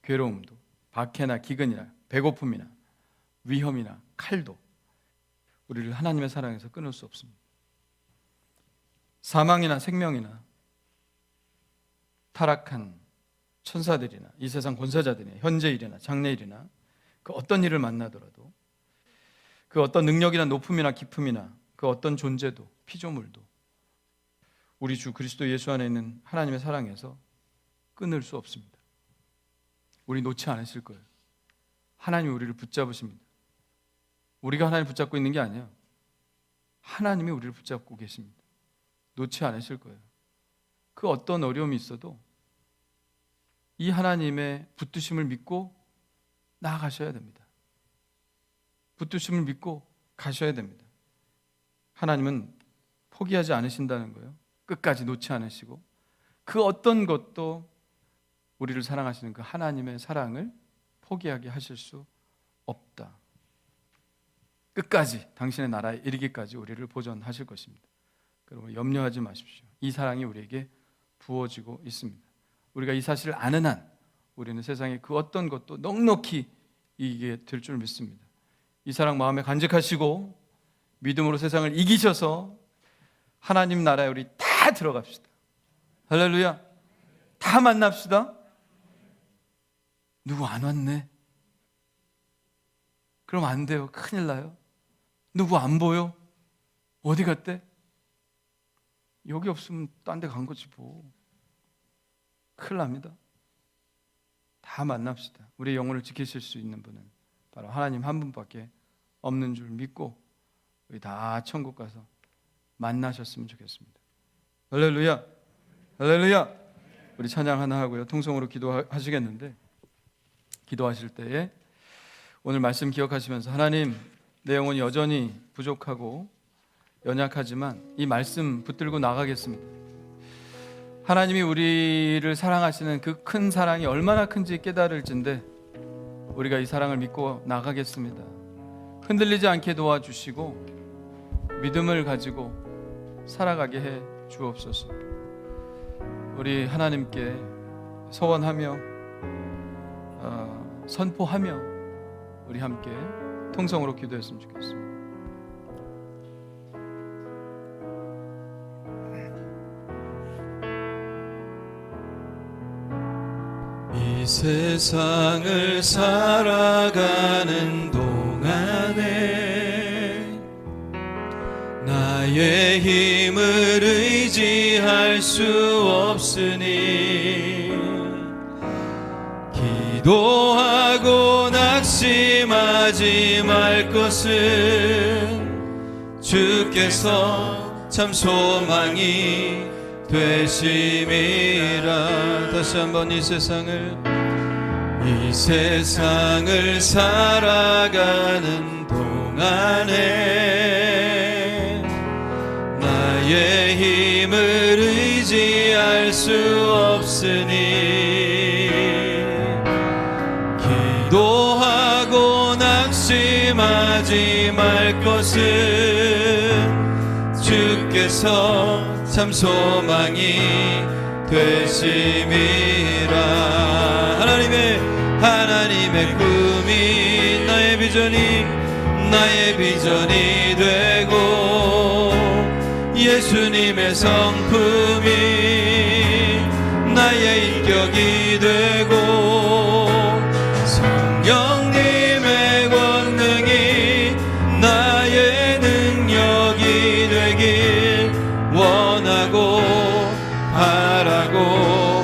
괴로움도, 박해나 기근이나 배고픔이나 위험이나 칼도 우리를 하나님의 사랑에서 끊을 수 없습니다. 사망이나 생명이나 타락한 천사들이나 이 세상 권세자들이나 현재 일이나 장래 일이나 그 어떤 일을 만나더라도 그 어떤 능력이나 높음이나 기품이나 그 어떤 존재도 피조물도 우리 주 그리스도 예수 안에 있는 하나님의 사랑에서 끊을 수 없습니다. 우리 놓지 않으실 거예요. 하나님이 우리를 붙잡으십니다. 우리가 하나님을 붙잡고 있는 게 아니에요. 하나님이 우리를 붙잡고 계십니다. 놓지 않으실 거예요. 그 어떤 어려움이 있어도 이 하나님의 붙드심을 믿고 나아가셔야 됩니다. 붙드심을 믿고 가셔야 됩니다. 하나님은 포기하지 않으신다는 거예요. 끝까지 놓지 않으시고 그 어떤 것도 우리를 사랑하시는 그 하나님의 사랑을 포기하게 하실 수 없다. 끝까지 당신의 나라에 이르기까지 우리를 보존하실 것입니다. 그러므로 염려하지 마십시오. 이 사랑이 우리에게 부어지고 있습니다. 우리가 이 사실을 아는 한 우리는 세상의 그 어떤 것도 넉넉히 이기게 될 줄 믿습니다. 이 사랑 마음에 간직하시고 믿음으로 세상을 이기셔서 하나님 나라에 우리 다 들어갑시다. 할렐루야. 다 만납시다. 누구 안 왔네? 그럼 안 돼요. 큰일 나요. 누구 안 보여? 어디 갔대? 여기 없으면 딴 데 간 거지 뭐. 큰일 납니다. 다 만납시다. 우리의 영혼을 지키실 수 있는 분은 바로 하나님 한 분밖에 없는 줄 믿고 우리 다 천국 가서 만나셨으면 좋겠습니다. 할렐루야. 할렐루야. 우리 찬양 하나 하고요. 통성으로 기도하시겠는데 기도하실 때에 오늘 말씀 기억하시면서 하나님, 내 영혼이 여전히 부족하고 연약하지만 이 말씀 붙들고 나가겠습니다. 하나님이 우리를 사랑하시는 그 큰 사랑이 얼마나 큰지 깨달을진데 우리가 이 사랑을 믿고 나가겠습니다. 흔들리지 않게 도와주시고 믿음을 가지고 살아가게 해 주옵소서. 우리 하나님께 소원하며 선포하며 우리 함께 통성으로 기도했으면 좋겠습니다. 이 세상을 살아가는 동안에 나의 힘을 의지할 수 없으니 기도하고 낙심하지 말 것은 주께서 참 소망이 되심이라. 다시 한번 이 세상을 살아가는 동안에 나의 힘을 의지할 수 없으니 기도하고 낙심하지 말 것은 주께서 참 소망이 되심이라. 하나님의 꿈이 나의 비전이 되고 예수님의 성품이 나의 인격이 되고 성령님의 권능이 나의 능력이 되길 원하고 바라고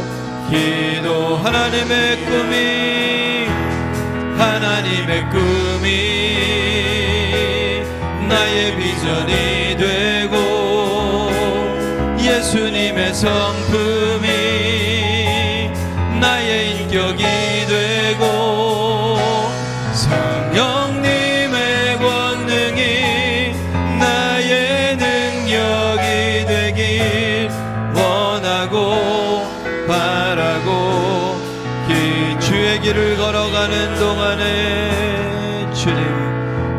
기도. 하나님의 꿈이 나의 비전이 되고 예수님의 성품이 인격이 되고 성령님의 권능이 나의 능력이 되길 원하고 바라고 주의 길을 걸어가는 동안에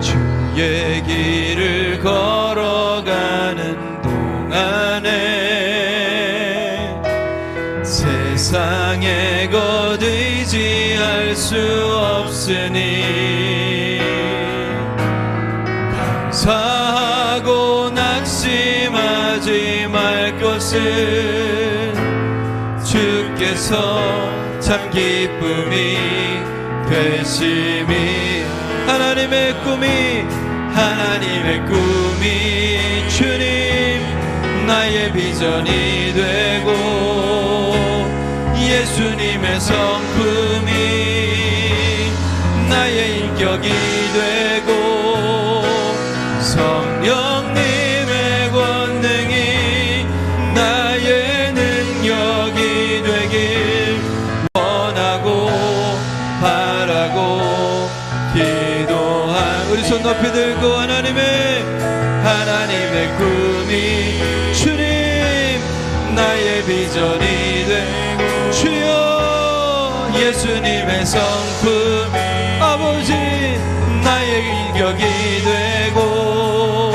주의 길을 걸어가는 동안에 세상에 것 의지할 수 없으니 감사하고 낙심하지 말 것은 주께서 참 기쁨이 되심이 하나님의 꿈이 주님 나의 비전이 되고 예수님의 성품이 나의 인격이 되고 성령님의 권능이 나의 능력이 되길 원하고 바라고 기도한 우리 손 높이 들고 하나님의 꿈이 주님 나의 비전이 되고 주여 예수님의 성품 아버지 나의 인격이 되고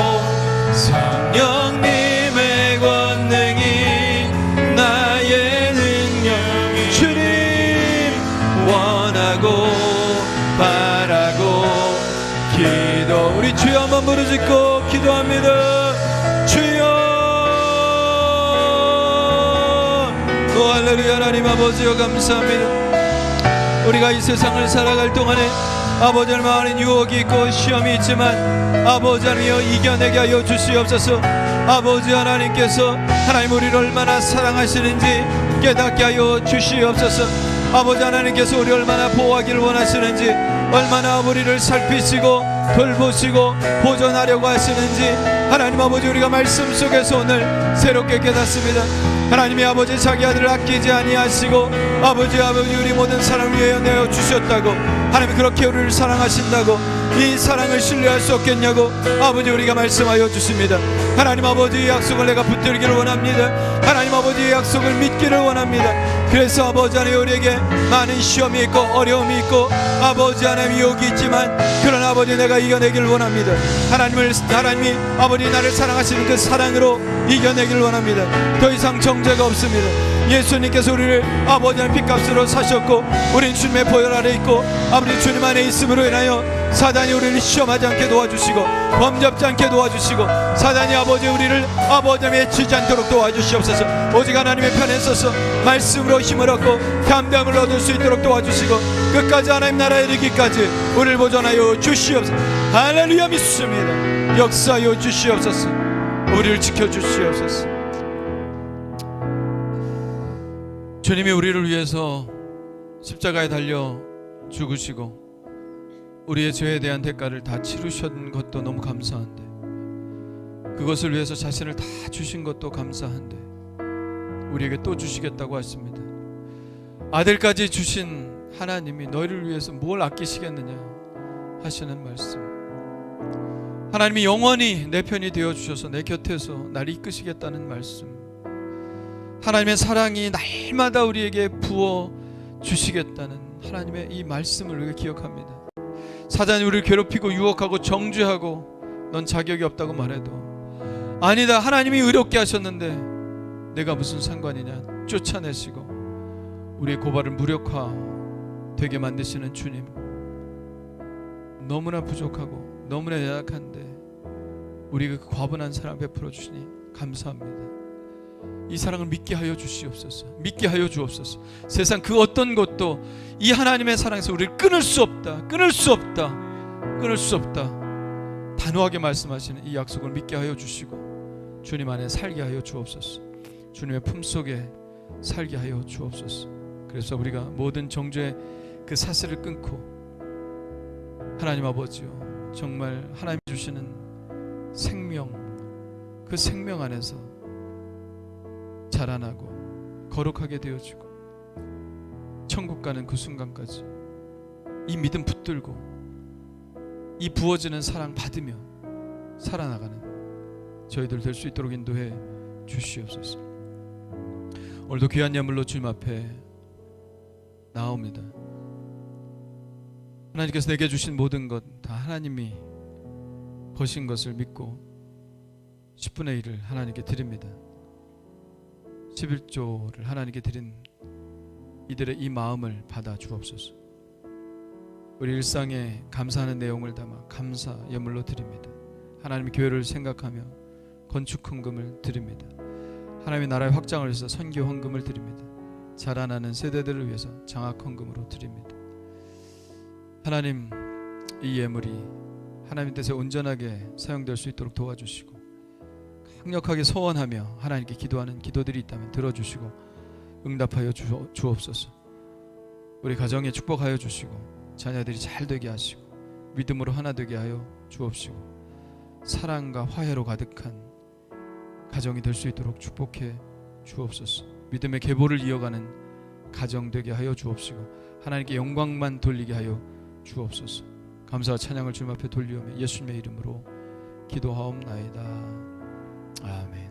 성령님의 권능이 나의 능력 주님 원하고 바라고 기도 우리 주여 한번 부르짖고 기도합니다. 주여 오 할렐루야. 하나님 아버지여 감사합니다. 우리가 이 세상을 살아갈 동안에 아버지 많은 유혹이 있고 시험이 있지만 아버지 하나님여 이겨내게 하여 주시옵소서. 아버지 하나님께서 하나님 우리를 얼마나 사랑하시는지 깨닫게 하여 주시옵소서. 아버지 하나님께서 우리 얼마나 보호하기를 원하시는지 얼마나 우리를 살피시고 돌보시고 보존하려고 하시는지 하나님 아버지 우리가 말씀 속에서 오늘 새롭게 깨닫습니다. 하나님이 아버지 자기 아들을 아끼지 아니하시고 아버지 우리 모든 사람을 위하여 내어 주셨다고 하나님이 그렇게 우리를 사랑하신다고 이 사랑을 신뢰할 수 없겠냐고 아버지 우리가 말씀하여 주십니다. 하나님 아버지 이 약속을 내가 붙들기를 원합니다. 하나님 아버지 이 약속을 믿기를 원합니다. 그래서 아버지 하나님 우리에게 많은 시험이 있고 어려움이 있고 아버지 하나님 유혹이 있지만 그러나 아버지 내가 이겨내기를 원합니다. 하나님이 아버지 나를 사랑하시는 그 사랑으로 이겨내기를 원합니다. 더 이상 정죄가 없습니다. 예수님께서 우리를 아버지 하나님 핏값으로 사셨고 우리는 주님의 보혈 아래 있고 아버지 주님 안에 있음으로 인하여 사단이 우리를 시험하지 않게 도와주시고 범접지 않게 도와주시고 사단이 아버지 우리를 아버지 하나님의 치지 않도록 도와주시옵소서. 오직 하나님의 편에 서서 말씀으로 힘을 얻고 담대함을 얻을 수 있도록 도와주시고 끝까지 하나님 나라에 이르기까지 우리를 보존하여 주시옵소서. 할렐루야. 믿습니다. 역사하여 주시옵소서. 우리를 지켜주시옵소서. 주님이 우리를 위해서 십자가에 달려 죽으시고 우리의 죄에 대한 대가를 다 치르신 것도 너무 감사한데 그것을 위해서 자신을 다 주신 것도 감사한데 우리에게 또 주시겠다고 하십니다. 아들까지 주신 하나님이 너희를 위해서 뭘 아끼시겠느냐 하시는 말씀. 하나님이 영원히 내 편이 되어주셔서 내 곁에서 나를 이끄시겠다는 말씀. 하나님의 사랑이 날마다 우리에게 부어 주시겠다는 하나님의 이 말씀을 우리가 기억합니다. 사단이 우리를 괴롭히고 유혹하고 정죄하고 넌 자격이 없다고 말해도 아니다 하나님이 의롭게 하셨는데 내가 무슨 상관이냐 쫓아내시고 우리의 고발을 무력화 되게 만드시는 주님, 너무나 부족하고 너무나 연약한데 우리가 그 과분한 사랑 베풀어 주시니 감사합니다. 이 사랑을 믿게 하여 주시옵소서. 믿게 하여 주옵소서. 세상 그 어떤 것도 이 하나님의 사랑에서 우리를 끊을 수 없다, 끊을 수 없다, 끊을 수 없다 단호하게 말씀하시는 이 약속을 믿게 하여 주시고 주님 안에 살게 하여 주옵소서. 주님의 품속에 살게 하여 주옵소서. 그래서 우리가 모든 정죄의 그 사슬을 끊고 하나님 아버지요 정말 하나님 주시는 생명, 그 생명 안에서 자라나고 거룩하게 되어지고 천국 가는 그 순간까지 이 믿음 붙들고 이 부어지는 사랑 받으며 살아나가는 저희들 될 수 있도록 인도해 주시옵소서. 오늘도 귀한 예물로 주님 앞에 나옵니다. 하나님께서 내게 주신 모든 것 다 하나님이 거신 것을 믿고 10분의 1을 하나님께 드립니다. 11조를 하나님께 드린 이들의 이 마음을 받아 주옵소서. 우리 일상에 감사하는 내용을 담아 감사 예물로 드립니다. 하나님의 교회를 생각하며 건축 헌금을 드립니다. 하나님의 나라의 확장을 위해서 선교 헌금을 드립니다. 자라나는 세대들을 위해서 장학 헌금으로 드립니다. 하나님, 이 예물이 하나님 뜻에 온전하게 사용될 수 있도록 도와주시고 강력하게 소원하며 하나님께 기도하는 기도들이 있다면 들어주시고 응답하여 주옵소서. 우리 가정에 축복하여 주시고 자녀들이 잘 되게 하시고 믿음으로 하나 되게 하여 주옵시고 사랑과 화해로 가득한 가정이 될 수 있도록 축복해 주옵소서. 믿음의 계보를 이어가는 가정 되게 하여 주옵시고 하나님께 영광만 돌리게 하여 주옵소서. 감사와 찬양을 주님 앞에 돌리오며 예수님의 이름으로 기도하옵나이다. 아멘.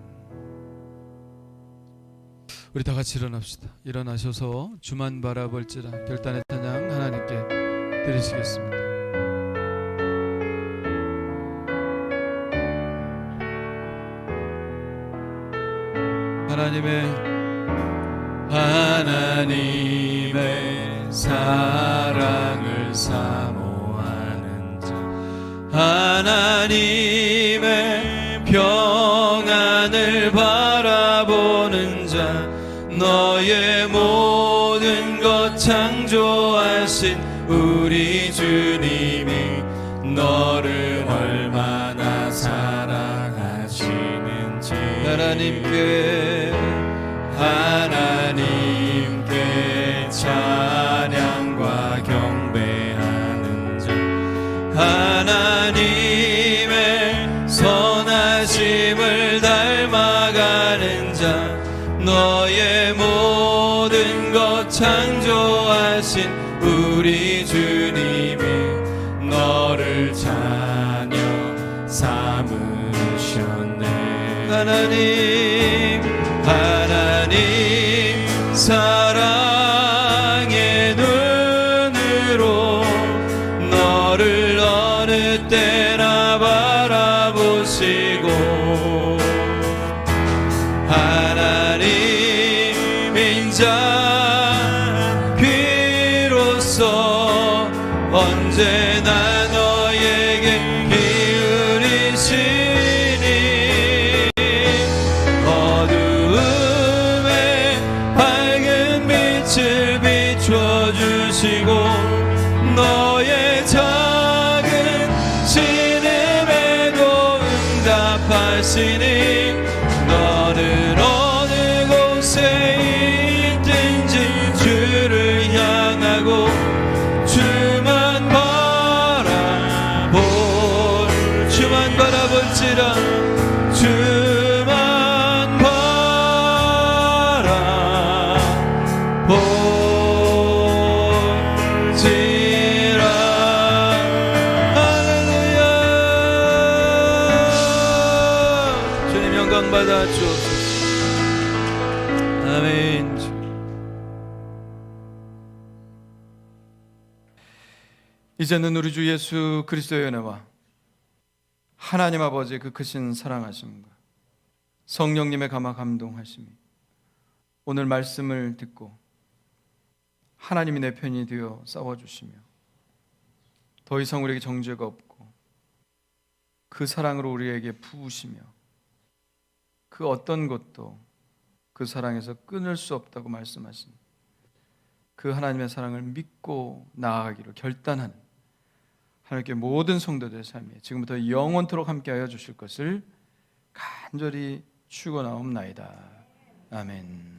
우리 다 같이 일어납시다. 일어나셔서 주만 바라볼지라 결단의 찬양 하나님께 드리시겠습니다. 하나님의 사랑을 사모하는 자, 하나님의 평안을 바라보는 자, 너의 모든 것 창조하신 우리 주님이 너를 얼마나 사랑하시는지 하나님께 찬양과 경배하는 자, 하나님의 선하심을 닮아가는 자, 너의 모든 것 창조하신 우리 주님이 너를 자녀 삼으셨네. 하나님 사랑의 눈으로 너를 어느 때나 바라보시고 하나님인 자 비로소 언제나 너에게 기울이시니 어두움에 밝은 빛을 비춰주시고 너의 작은 신음에도 응답하시니 너는 어느 곳에 있든지 주를 향하고 주만 바라볼지라 주만 바라볼지라. 할렐루야. 주님 영광 받아 주옵소서. 아멘. 이제는 우리 주 예수 그리스도의 은혜와 하나님 아버지의 그 크신 사랑하심과 성령님의 감화 감동하심이 오늘 말씀을 듣고 하나님이 내 편이 되어 싸워주시며 더 이상 우리에게 정죄가 없고 그 사랑으로 우리에게 부으시며 그 어떤 것도 그 사랑에서 끊을 수 없다고 말씀하신 그 하나님의 사랑을 믿고 나아가기로 결단한 하나님께 모든 성도들의 삶에 지금부터 영원토록 함께하여 주실 것을 간절히 축원하옵나이다. 아멘.